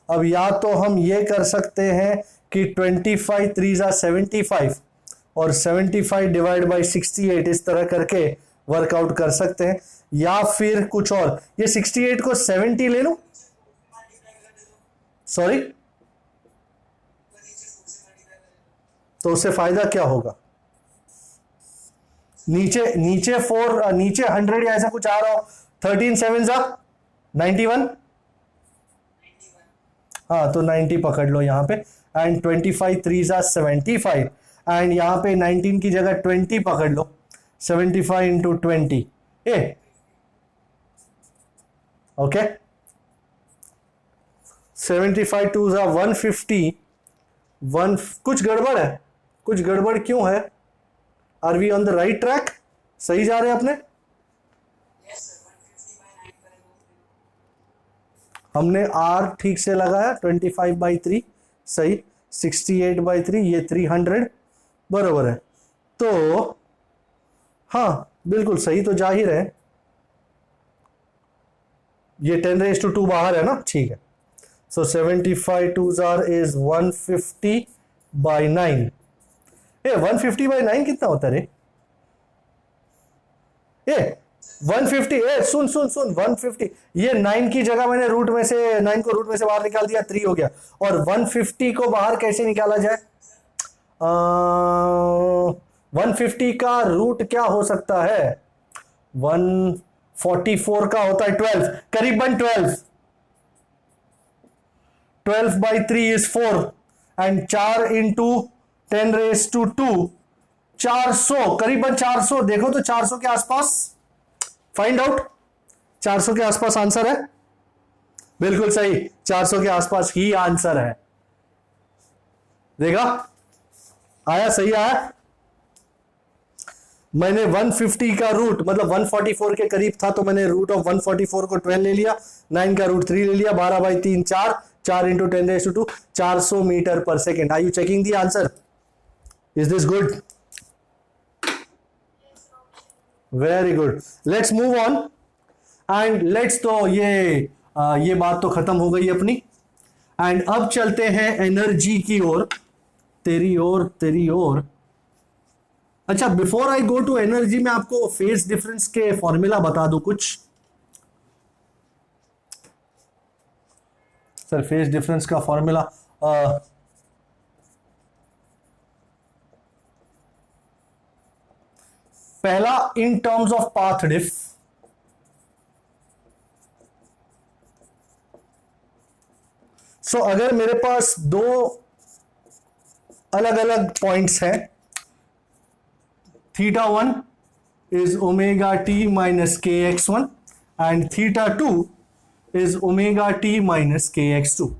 अब या तो हम ये कर सकते हैं कि 25 3 75 और 75 डिवाइड बाई 68 इस तरह करके वर्कआउट कर सकते हैं, या फिर कुछ और, ये 68 को 70 ले लो। सॉरी, तो उससे फायदा क्या होगा, नीचे 100 या ऐसा कुछ आ रहा हो। 13 7 91, हाँ तो 90 पकड़ लो यहां पे। एंड 25 3 75 एंड यहां पे 19 की जगह 20 पकड़ लो। 75 इंटू 20 ए, ओके। 75 2 150। कुछ गड़बड़ है, कुछ गड़बड़ क्यों है? Are we on the right track? सही जा रहे हैं अपने? हमने R ठीक से लगाया। 25/3 सही, 68/3 ये 300 बराबर है। तो हाँ बिल्कुल सही तो जा ही रहे। ये 10⁵ बाहर है ना, ठीक है। सो 75 2 इज 150/9। 150/9 कितना होता है रे? 150, सुन 150, ये 9 की जगह मैंने रूट में से 9 को रूट में से बाहर निकाल दिया, 3 हो गया। और 150 को बाहर कैसे निकाला जाए? 150 का रूट क्या हो सकता है? 144 का होता है 12, करीबन 12। 12/3 इज 4 एंड 4 इंटू 10⁵2 400, करीबन 400। देखो तो 400 के आसपास, फाइंड आउट। 400 के आसपास आंसर है, बिल्कुल सही, 400 के आसपास ही आंसर है। देखा, आया, सही आया। मैंने 150 का रूट मतलब 144 के करीब था, तो मैंने रूट ऑफ 144 को 12 ले लिया, 9 का रूट 3 ले लिया, 12/3 4 इंटू 10⁵2 400 मीटर पर second. Are you checking the answer? Is this good? Very good, let's move on and let's, तो ये बात तो खत्म हो गई अपनी। एंड अब चलते हैं एनर्जी की ओर, तेरी ओर। अच्छा, before I go to energy, मैं आपको फेज डिफरेंस के फॉर्मूला बता दूं कुछ। सर फेज डिफरेंस का फॉर्मूला पहला in terms of path diff, so अगर मेरे पास दो अलग अलग पॉइंट्स हैं, θ1 is omega t minus kx1 and θ2 is omega t minus kx2.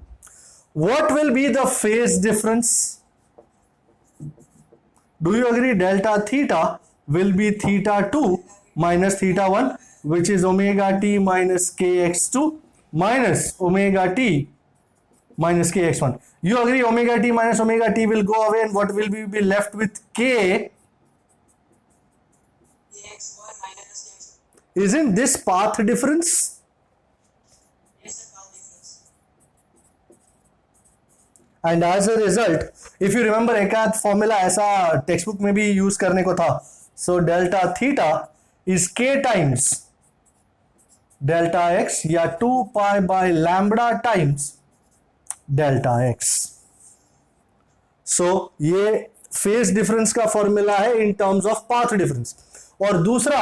What will be the phase difference? Do you agree? Delta theta will be θ2 minus θ1, which is omega t minus kx2 minus omega t minus kx1. You agree omega t minus omega t will go away and what will be left with k? Isn't this path difference? And as a result, if you remember एक आध फॉर्मूला ऐसा टेक्स्ट बुक में भी यूज करने को था, so delta theta is k times delta x या 2 pi by lambda times delta x. So ये फेज डिफरेंस का फॉर्मूला है in terms of path difference, और दूसरा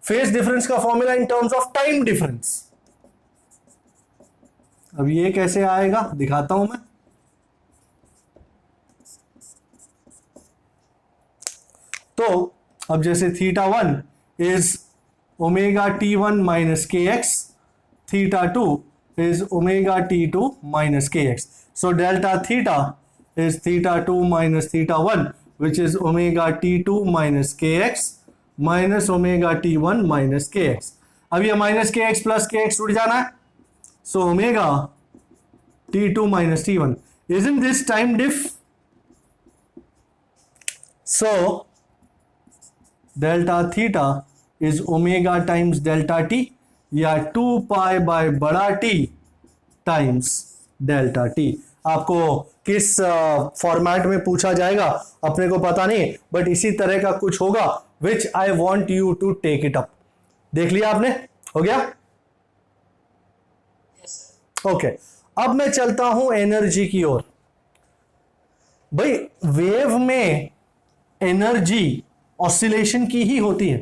फेज डिफरेंस का formula in terms of time difference. अब ये कैसे आएगा दिखाता हूं मैं। तो अब जैसे θ1 is omega T1 minus k x, θ2 is omega T2 minus k x. So delta theta is θ2 minus θ1 which is omega T2 minus kx minus omega T1 minus kx। अब ये minus kx plus kx उड़ जाना है, so omega T2 minus T1, isn't this time diff? So delta theta is omega times delta t या 2 पाई बाय बड़ा T टाइम्स डेल्टा t। आपको किस फॉर्मेट में पूछा जाएगा अपने को पता नहीं, बट इसी तरह का कुछ होगा which I want you to take it up. देख लिया आपने, हो गया? ओके, अब मैं चलता हूं एनर्जी की ओर। भाई वेव में एनर्जी ऑसिलेशन की ही होती है,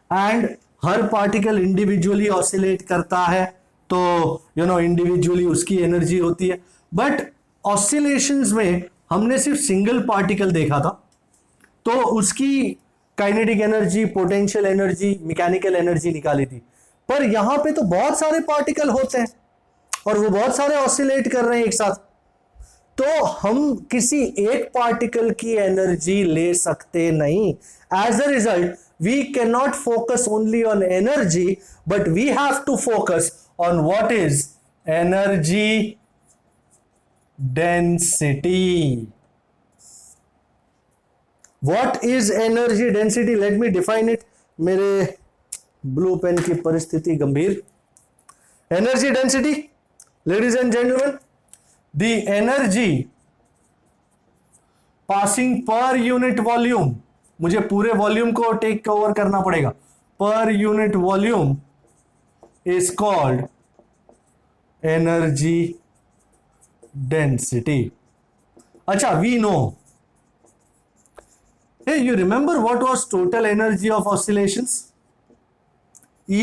and her particle individually oscillate करता है, तो इंडिविजुअली उसकी एनर्जी होती है। बट ऑसिलेशंस में हमने सिर्फ सिंगल पार्टिकल देखा था, तो उसकी kinetic energy, potential energy, mechanical energy निकाली थी। पर यहां पे तो बहुत सारे पार्टिकल होते हैं और वो बहुत सारे ऑसिलेट कर रहे हैं एक साथ, तो हम किसी एक पार्टिकल की एनर्जी ले सकते नहीं। As a result we can not focus only on energy, but we have to focus on what is energy density. What is energy density? Let me define it. मेरे ब्लू पेन की परिस्थिति गंभीर। Energy density, ladies and gentlemen, the energy passing per unit volume, मुझे पूरे वॉल्यूम को टेक ओवर करना पड़ेगा, per unit volume is called energy density. अच्छा, we know. Hey, you remember what was total energy of oscillations? E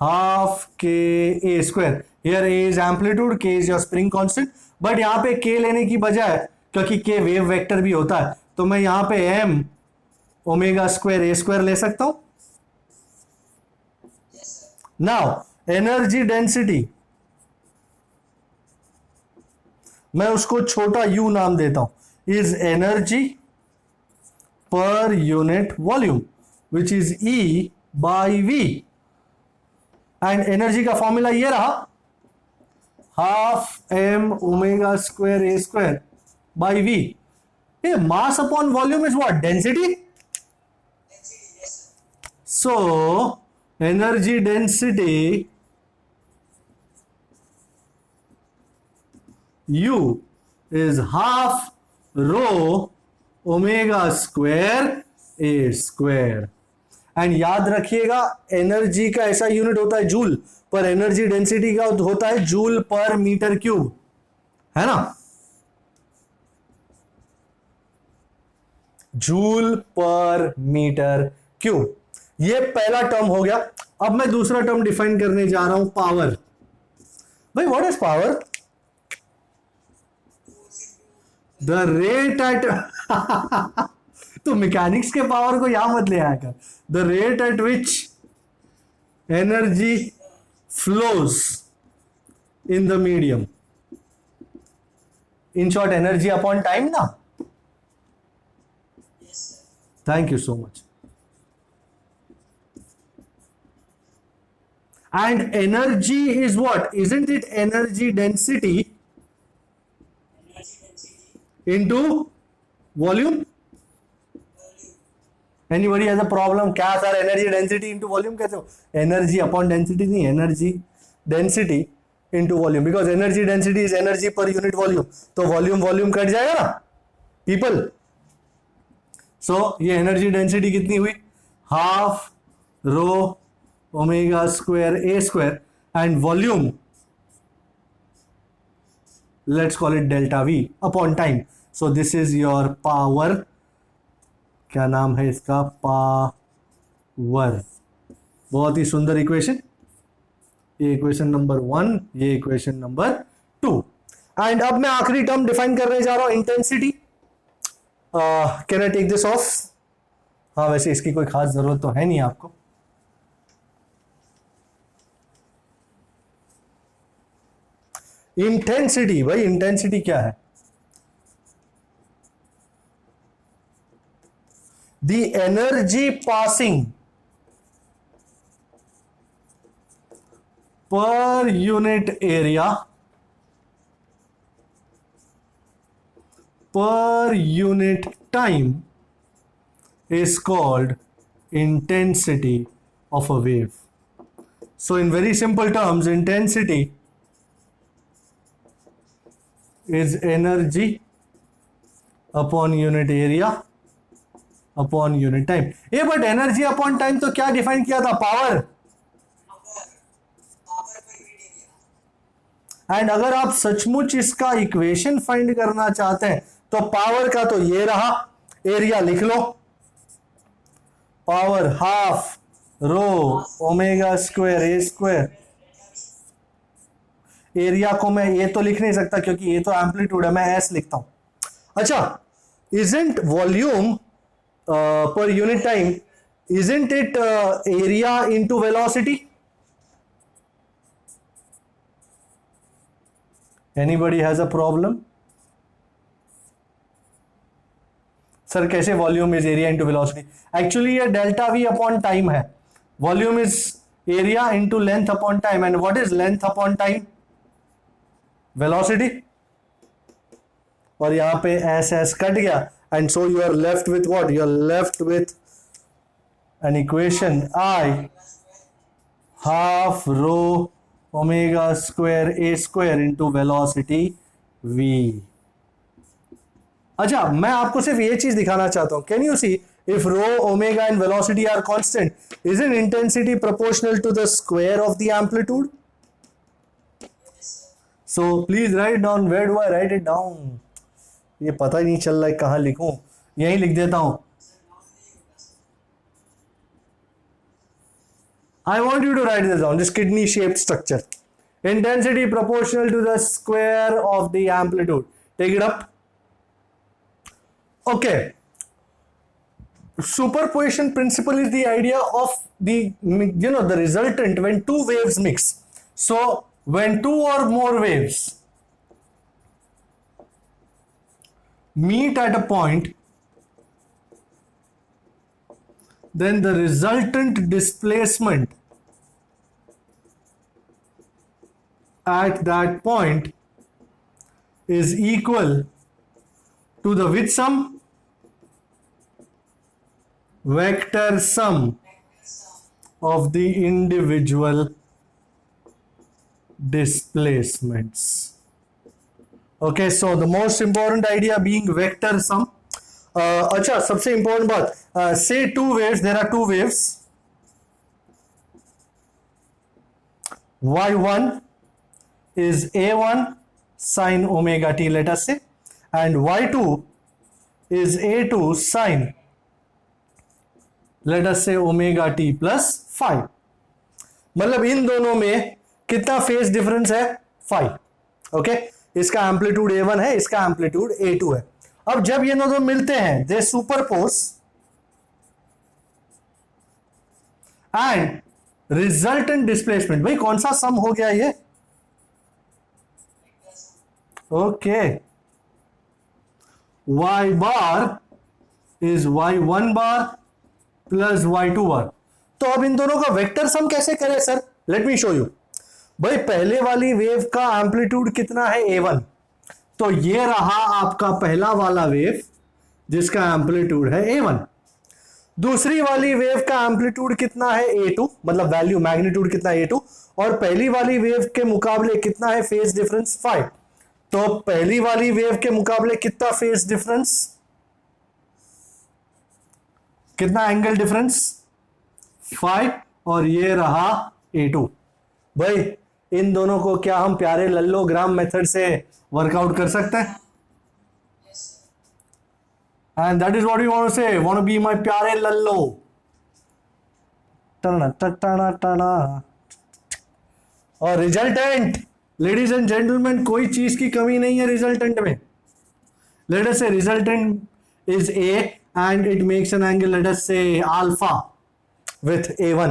half k a square. Here a is amplitude, k is your spring constant. But यहाँ पे k लेने की बजाय, क्योंकि k वेव वेक्टर भी होता है, तो मैं यहाँ पे m omega square a square ले सकता हूं। Now एनर्जी डेंसिटी मैं उसको छोटा u नाम देता हूं, is energy per unit volume which is E by V, and energy का फॉर्मूला ये रहा, half m omega square a square by V. ये mass upon volume is what? Density. So energy density U is half rho omega square A square. And याद रखिएगा एनर्जी का ऐसा यूनिट होता है जूल, पर एनर्जी डेंसिटी का होता है जूल पर मीटर क्यूब, है ना? जूल पर मीटर क्यूब, ये पहला टर्म हो गया। अब मैं दूसरा टर्म डिफाइन करने जा रहा हूं, पावर। भाई what is power? The rate at तो मैकेनिक्स के पावर को यहां मत ले आया कर। The rate at which energy flows in the medium, in short energy upon time ना। Thank you so much. And energy is what? Isn't it energy density into volume? Anybody has a problem? क्या sir energy density into volume कैसे हो? एनर्जी अपॉन डेंसिटी नहीं, energy density into volume, because energy density is energy per unit volume, तो वॉल्यूम वॉल्यूम कट जाएगा ना पीपल। सो ये एनर्जी डेंसिटी कितनी हुई? Half rho omega square a square, and volume, let's call it delta V upon time. So this is your power, क्या नाम है इसका, पावर. बहुत ही सुंदर इक्वेशन. ये इक्वेशन नंबर 1, ये इक्वेशन नंबर 2. एंड अब मैं आखिरी टर्म डिफाइन करने जा रहा हूं, intensity. Can I take this off? हाँ, वैसे इसकी कोई खास जरूरत तो है नहीं आपको. इंटेंसिटी, भाई इंटेंसिटी क्या है? The energy passing per unit area per unit time is called intensity of a wave. So in very simple terms, intensity is energy upon unit area upon unit time. ये but energy upon time तो क्या डिफाइन किया था? पावर. एंड अगर आप सचमुच इसका इक्वेशन फाइंड करना चाहते हैं तो पावर का तो ये रहा, एरिया लिख लो, power half rho omega square A square. Area को मैं ये तो लिख नहीं सकता क्योंकि ये तो एम्पलीट्यूड है, मैं एस लिखता हूं. अच्छा, isn't volume per unit time, isn't it area into velocity? Anybody has a problem? Sir कैसे volume is area into velocity? Actually ये डेल्टा वी अपॉन टाइम है. Volume is area into length upon time. And what is length upon time? Velocity. और यहां पे एस एस कट गया, and so you are left with what? You are left with an equation I half rho omega square A square into velocity v. अच्छा, मैं आपको सिर्फ ये चीज दिखाना चाहता हूं. Can you see if rho omega and velocity are constant, is in intensity proportional to the square of the amplitude? So please write down. Where do I write it down? ये पता ही नहीं चल रहा है कहां लिखूं. यहीं लिख देता हूं. I want you to write this down, this kidney shaped structure. Intensity proportional to the square of the amplitude. Take it up. Okay. Superposition principle is the idea of the, the resultant when two waves mix. So when two or more waves meet at a point, then the resultant displacement at that point is equal to the which sum? Vector sum of the individual displacements. Okay, so the most important idea being vector sum. अच्छा, सबसे इंपॉर्टेंट बात, say two waves, there are two waves, y1 is a1 sine omega t, let us say, and y2 is a2 sine, let us say, omega t plus phi. मतलब इन दोनों में कितना फेज डिफरेंस है? phi. ओके, इसका एम्पलीट्यूड a1 है, इसका एम्पलीट्यूड a2 है. अब जब ये दोनों मिलते हैं, दे सुपरपोज, एंड रिजल्टेंट डिस्प्लेसमेंट, भाई कौन सा सम हो गया ये? Okay, y bar is y1 bar plus y2 बार. तो अब इन दोनों का वेक्टर सम कैसे करें sir? Let me show you. भाई पहले वाली वेव का एम्पलीट्यूड कितना है? a1. तो ये रहा आपका पहला वाला वेव जिसका एम्पलीट्यूड है a1. दूसरी वाली वेव का एम्पलीट्यूड कितना है? a2, मतलब वैल्यू मैग्नीट्यूड कितना है? a2. और पहली वाली वेव के मुकाबले कितना है फेज डिफरेंस? 5. तो पहली वाली वेव के मुकाबले कितना फेज डिफरेंस, कितना एंगल डिफरेंस? फाई और ये रहा A2। भाई इन दोनों को क्या हम प्यारे लल्लोग्राम मेथड से वर्कआउट कर सकते हैं? And that is what you want to say, want to be my प्यारे लल्लो। टना टना टना। और रिजल्टेंट, लेडीज एंड जेंटलमैन, कोई चीज की कमी नहीं है रिजल्टेंट में। लेट अस से resultant is A and it makes an angle, let us say alpha with A1.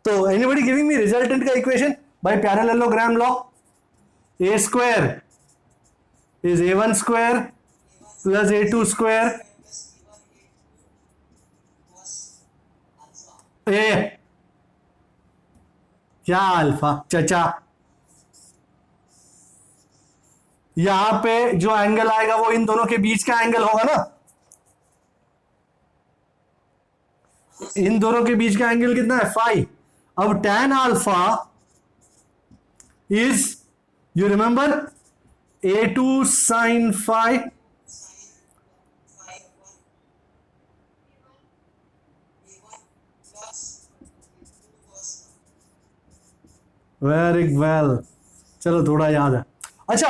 तो anybody giving me resultant का equation by parallelogram law? A square is A1 square plus A2 square A क्या अल्फा चचा। यहां पे जो एंगल आएगा वो इन दोनों के बीच का एंगल होगा ना। इन दोनों के बीच का एंगल कितना है? फाई। अब tan alpha is, you remember, A2 sin phi very well. चलो थोड़ा याद है। अच्छा,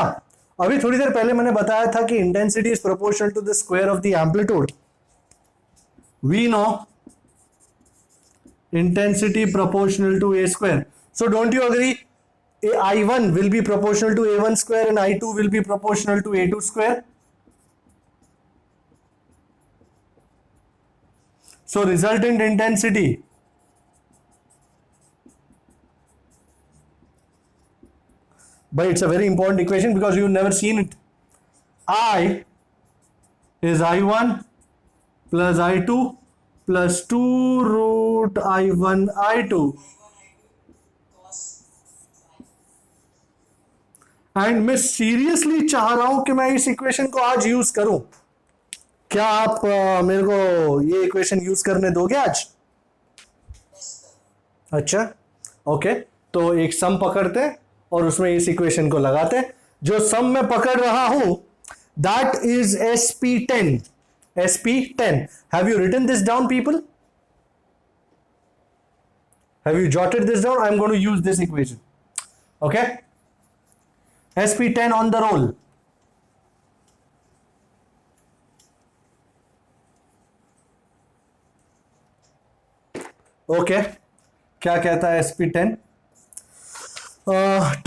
अभी थोड़ी देर पहले मैंने बताया था कि intensity is proportional to the square of the amplitude. We know intensity proportional to A square. So don't you agree? I1 will be proportional to A1 square and I2 will be proportional to A2 square. So resultant intensity but it's a very important equation because you've never seen it. I is I1 plus I2 plus 2 root I1 I2 and मैं सीरियसली चाह रहा हूं कि मैं इस इक्वेशन को आज यूज करूं। क्या आप मेरे को ये इक्वेशन यूज करने दोगे आज? अच्छा ओके, तो एक सम पकड़ते हैं और उसमें इस इक्वेशन को लगाते हैं। जो सम मैं पकड़ रहा हूं that is SP10. SP10. Have you written this down, people? Have you jotted this down? I'm going to use this equation. Okay? SP10 on the roll. Okay. क्या कहता है SP10?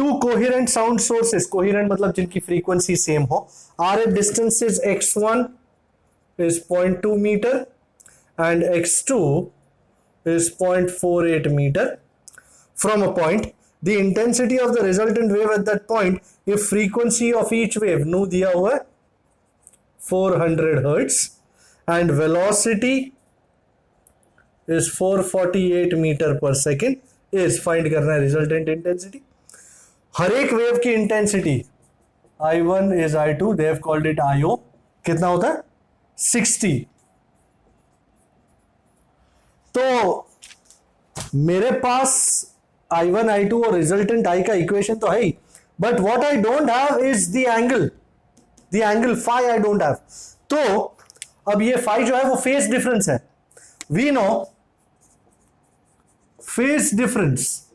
Two coherent sound sources. Coherent मतलब जिनकी frequency same हो, are at distances x1 is 0.2 meter and x2 is 0.48 meter from a point. The intensity of the resultant wave at that point, if frequency of each wave nu diya hua hai 400 hertz and velocity is 448 meter per second, is find करना है resultant intensity. हर एक वेव की intensity I1 is I2, they have called it IO, कितना होता है 60। तो मेरे पास I1 I2 और रिजल्टेंट I का इक्वेशन तो है ही, but what I don't have is the angle phi I don't have. तो अब ये फाई जो है वो फेज डिफरेंस है। We know phase difference.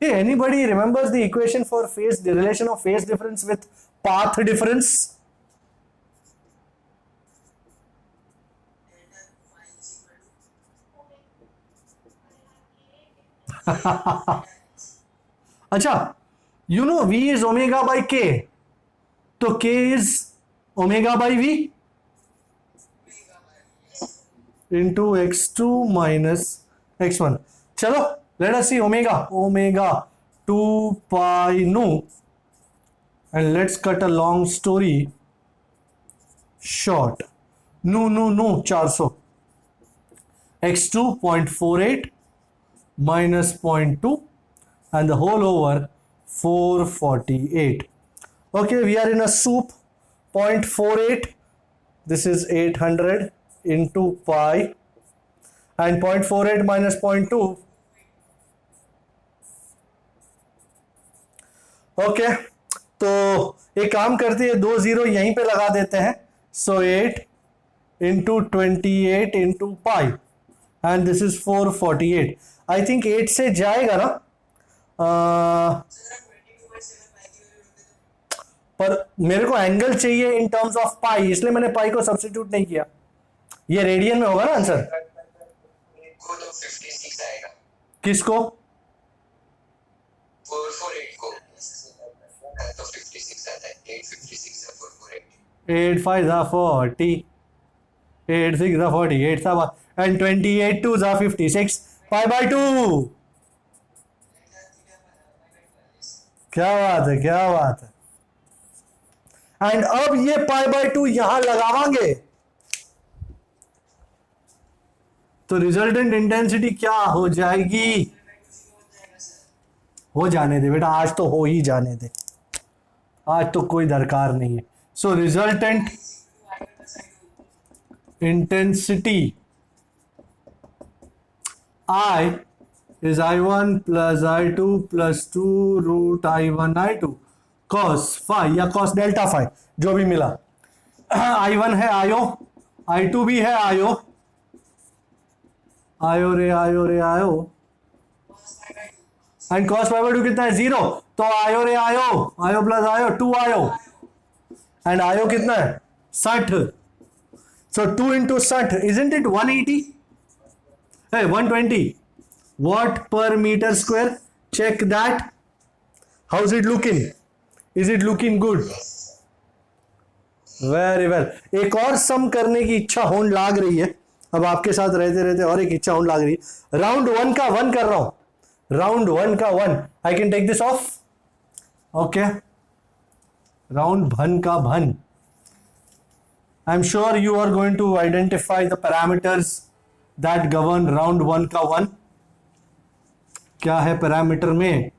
Anybody remembers the equation for phase, the relation of phase difference with path difference? अच्छा, you know V is omega by K, तो K is omega by V into x2 minus x1। चलो लेट अस सी ओमेगा 2 पाई नु, and let's cut a long story short. नु 400, x2 0.48 minus 0.2 and the whole over 448. Okay, we are in a soup. 0.48, this is 800 into pi, and 0.48 minus 0.2. Okay, तो एक काम करते हैं, 2 0 यहीं पे लगा देते हैं। So 8 into 28 into pi and this is 448. I think 8 से जाएगा ना. पर मेरे को एंगल चाहिए इन टर्म्स ऑफ पाई, इसलिए मैंने पाई को सब्स्टिट्यूट नहीं किया. ये रेडियन में होगा ना आंसर. को तो 56 आएगा. किसको? 448 को तो 56 आता है. 856 है 448. 8 5 are 40, 8 6 are 48 and 28 2 are 56. pi by 2. क्या बात है, क्या बात है. एंड अब ये पाई बाय 2 यहां लगावांगे तो रिजल्टेंट इंटेंसिटी क्या हो जाएगी? हो जाने दे बेटा, आज तो हो ही जाने दे, आज तो कोई दरकार नहीं है. So resultant intensity I is I1 plus I2 plus 2 root I1 I2 cos phi या cos delta phi, जो भी मिला. I1 है आयो, I2 भी है आयो, आयो रे आयो रे आयो. एंड cos pi by 2 कितना है? 0. तो आयो रे आयो, आयो प्लस आयो 2 आयो. एंड आयो कितना है? 60. सो 2 into 60 isn't it 180? Hey, 120 watt per meter square. Check that. How's it looking? Is it looking good? Very well. एक और सम करने की इच्छा होने लाग रही है. अब आपके साथ रहते रहते और एक इच्छा होने लाग रही है. राउंड 1 का 1 कर रहा हूं. राउंड 1 का 1. I can take this off. Okay, round 1 का 1. I am sure you are going to identify the parameters that govern round 1 का 1. क्या है पैरामीटर में?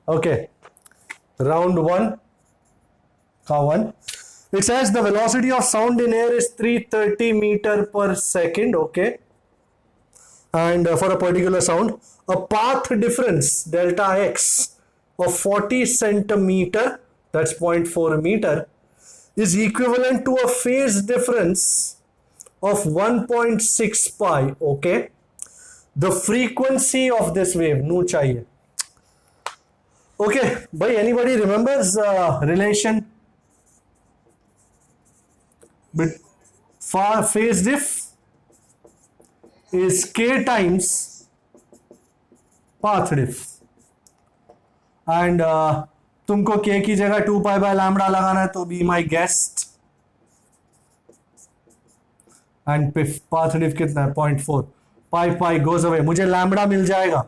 ओके, राउंड 1 का 1. It says the velocity of sound in air is 330 meter per second. Okay, and for a particular sound, a path difference delta x of 40 centimeter, that's 0.4 meter, is equivalent to a phase difference of 1.6 pi. Okay, the frequency of this wave nu chahiye. Okay, bhai, anybody remembers relation but far phase diff is k times path diff. And तुमको k की जगह 2 pi by lambda लगाना है तो be my guest. And path diff कितना है? 0.4. pi goes away, मुझे lambda मिल जाएगा.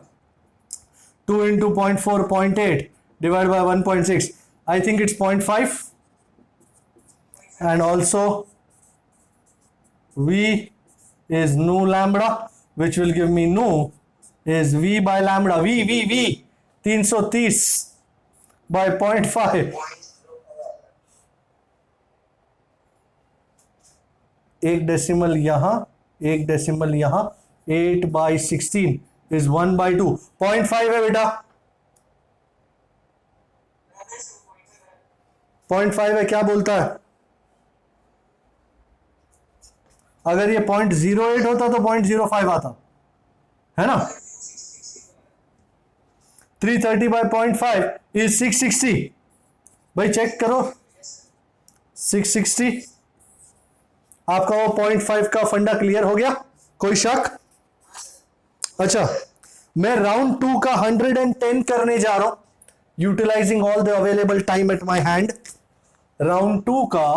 2 into 0.4, 0.8 divided by 1.6. I think it's 0.5. And also v is nu lambda, which will give me nu is v by lambda. v 330 by 0.5. एक डेसिमल यहां, एक डेसिमल यहां. 8 by 16 is 1 by 2. 0.5 है बेटा. 0.5 है. क्या बोलता है? अगर ये 0.08 होता तो 0.05 आता है ना. 330 by 0.5 is 660. भाई चेक करो. 660. आपका वो 0.5 का फंडा क्लियर हो गया? कोई शक? अच्छा, मैं राउंड 2 का 110 करने जा रहा हूं, utilising all the available time at my hand. Round 2 का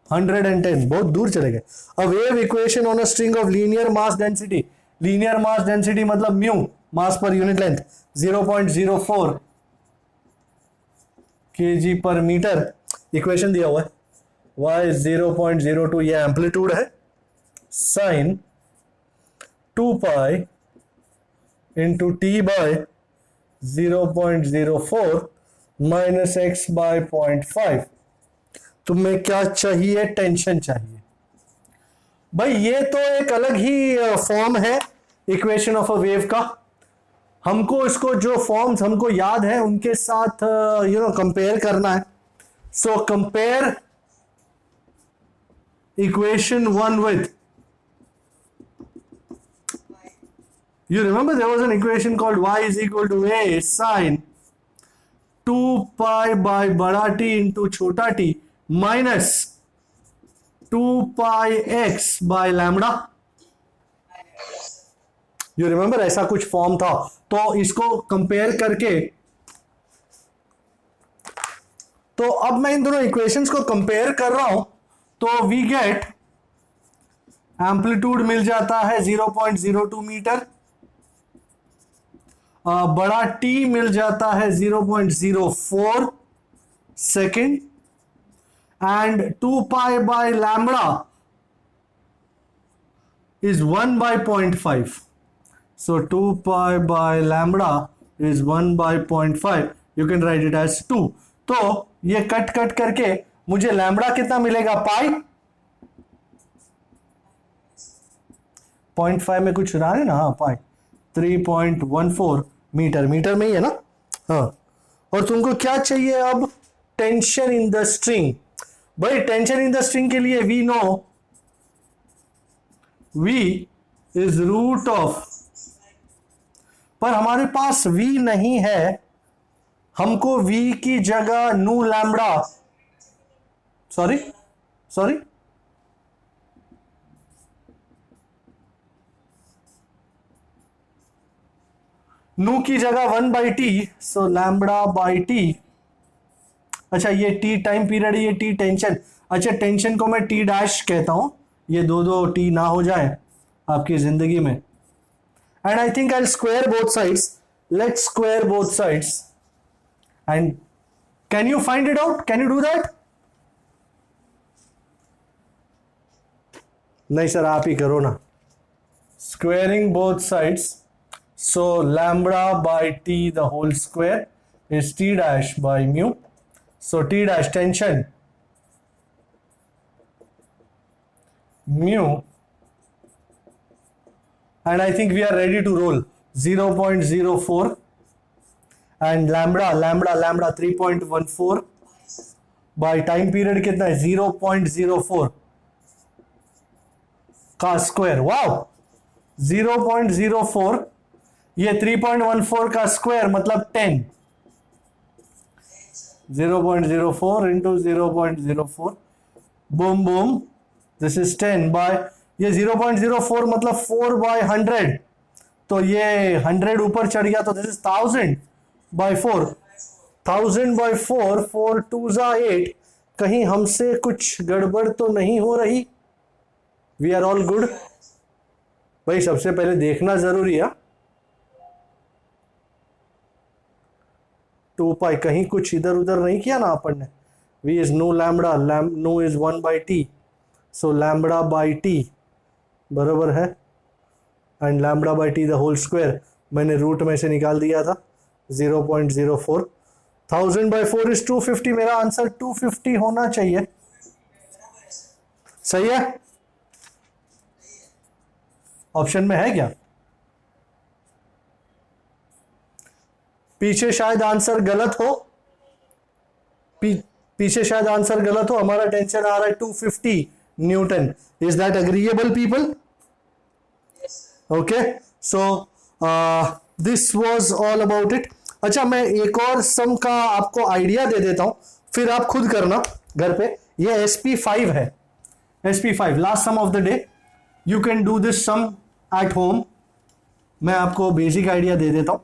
110, बहुत दूर चले गए. A wave equation on a string of linear mass density. Linear mass density मतलब mu, mass per unit length, 0.04 kg per metre. Equation दिया हुआ है y 0.02, ये एम्पलीट्यूड है, sine 2 pi into t by 0.04 minus x by 0.5. तुम्हें क्या चाहिए? टेंशन चाहिए. भाई ये तो एक अलग ही फॉर्म है इक्वेशन ऑफ अ वेव का. हमको इसको जो फॉर्म्स हमको याद है उनके साथ कंपेयर करना है. So compare equation 1 with, you remember there was an equation called y is equal to a sine 2 pi by बड़ा t into छोटा t minus 2 pi x by lambda. You remember ऐसा कुछ फॉर्म था. तो इसको कंपेयर करके, तो अब मैं इन दोनों इक्वेशंस को कंपेयर कर रहा हूं, तो वी गेट एम्पलीट्यूड मिल जाता है 0.02 मीटर, बड़ा t मिल जाता है 0.04 second, and 2 pi by lambda is 1 by 0.5. So 2 pi by lambda is 1 by 0.5. You can write it as 2. तो ये कट करके मुझे लैम्बडा कितना मिलेगा, पाई 0.5 में कुछ रहा है ना, हाँ पाई 3.14 मीटर, मीटर में ही है ना, हाँ. और तुमको क्या चाहिए अब, टेंशन इन द स्ट्रिंग. भाई टेंशन इन द स्ट्रिंग के लिए we know V is root of, पर हमारे पास V नहीं है, हमको V की जगह नू लैम्बडा, सॉरी नू की जगह 1 by T, so lambda by T. अच्छा ये टी टाइम पीरियड, ये टी टेंशन. अच्छा टेंशन को मैं टी डैश कहता हूं, ये दो टी ना हो जाए आपकी जिंदगी में. And I think I square both sides. Let's square both sides and can you find it out, can you do that? नहीं सर आप ही करो ना. Squaring both sides, so lambda by T the whole square is T dash by mu. So T dash tension mu, and I think we are ready to roll. 0.04 and lambda 3.14 by time period कितना है, 0.04 का स्क्वायर. वाओ 0.04, ये 3.14 का स्क्वायर मतलब 10. 0.04 into 0.04, boom boom, this is 10 by, ये 0.04 मतलब 4 बाय 100, तो ये 100 ऊपर चढ़ गया, तो दिस इज 1000 बाय 4. 1000 बाय 4, 4 2 जा 8. कहीं हमसे कुछ गड़बड़ तो नहीं हो रही? We are all good. भाई सबसे पहले देखना जरूरी है. 2 पाई कहीं कुछ इधर उधर नहीं किया ना अपन ने. V is nu lambda, nu is 1 by T, so lambda by T बराबर है, and lambda by T the whole square मैंने रूट में से निकाल दिया था 0.04. 1000 बाई 4 इज 250. मेरा आंसर 250 होना चाहिए. सही है? ऑप्शन में है क्या? पीछे शायद आंसर गलत हो, पीछे शायद आंसर गलत हो. हमारा टेंशन आ रहा है 250 Newton. Is that agreeable people? Okay, so this was all about it. अच्छा मैं एक और सम का आपको आइडिया दे देता हूं, फिर आप खुद करना घर पे. ये SP5 है, SP5 last sum of the day. You can do this sum at home. मैं आपको बेसिक आइडिया दे देता हूं.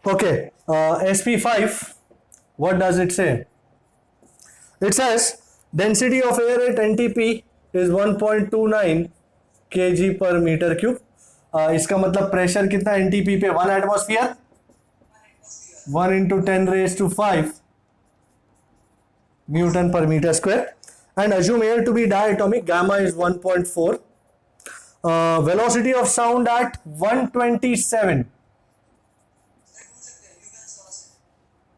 Okay, SP5, what does it say? It says density of air at NTP is 1.29 kg per meter cube. इसका मतलब प्रेशर कितना NTP पे, 1 atmosphere, 1 into 10 raised to 5 newton per metre square. And assume air to be diatomic, gamma is 1.4. Velocity of sound at 127.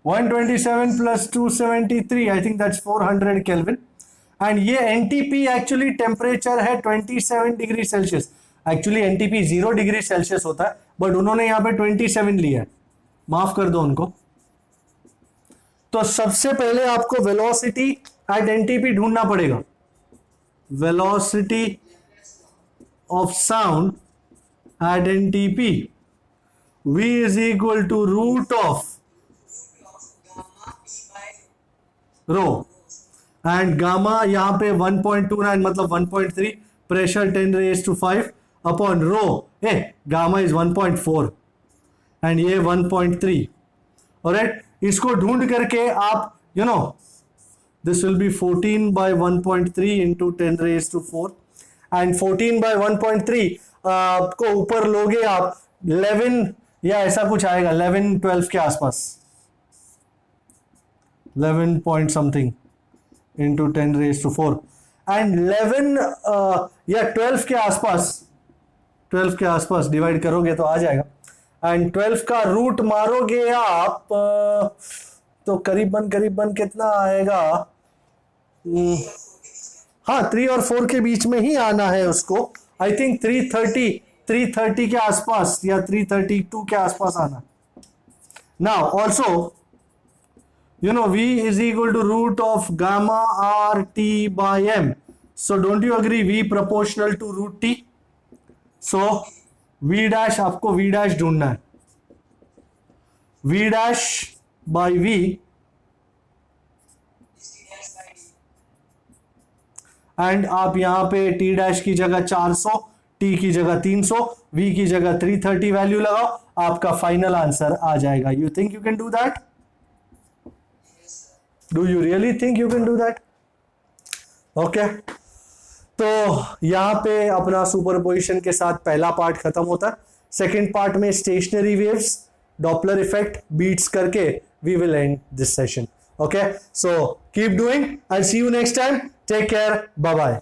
127 plus 273, I think that's 400 Kelvin. And ये NTP एक्चुअली टेम्परेचर है 27 degree Celsius. Actually NTP 0 degree Celsius होता है, बट उन्होंने यहाँ पे 27 लिया है, माफ कर दो उनको. तो सबसे पहले आपको वेलोसिटी एट एनटीपी ढूंढना पड़ेगा, velocity of sound at NTP v is equal to root of rho and gamma यहां पे 1.29 मतलब 1.3, pressure 10⁵ upon rho, gamma is 1.4 and ये 1.3। ऑलराइट, इसको ढूंढ करके आप this will be 14 by 1.3 into 10⁴, and 14 by 1.3 को ऊपर लोगे आप 11 या ऐसा कुछ आएगा, 11-12 के आसपास, 11 point something into 10⁴, and 11 या 12 के आसपास डिवाइड करोगे तो आ जाएगा, एंड 12 का रूट मारोगे आप तो करीबन कितना आएगा, हाँ 3 और 4 के बीच में ही आना है उसको, आई थिंक 330 के आसपास या 332 के आसपास आना। Now also v is equal to root of gamma RT by m, so don't you agree v proportional to root t, so v dash, आपको v dash ढूंढना है, v dash by v and आप यहां पे t डैश की जगह 400, t की जगह 300, v की जगह 330 वैल्यू लगाओ, आपका फाइनल आंसर आ जाएगा। You think you can do that? Do you really think you can do that? Okay, तो यहां पे अपना सुपरपोजिशन के साथ पहला पार्ट खत्म होता है। सेकेंड पार्ट में stationary waves, Doppler effect, beats करके we will end this session. Okay, so keep doing. I'll see you next time. Take care. Bye bye.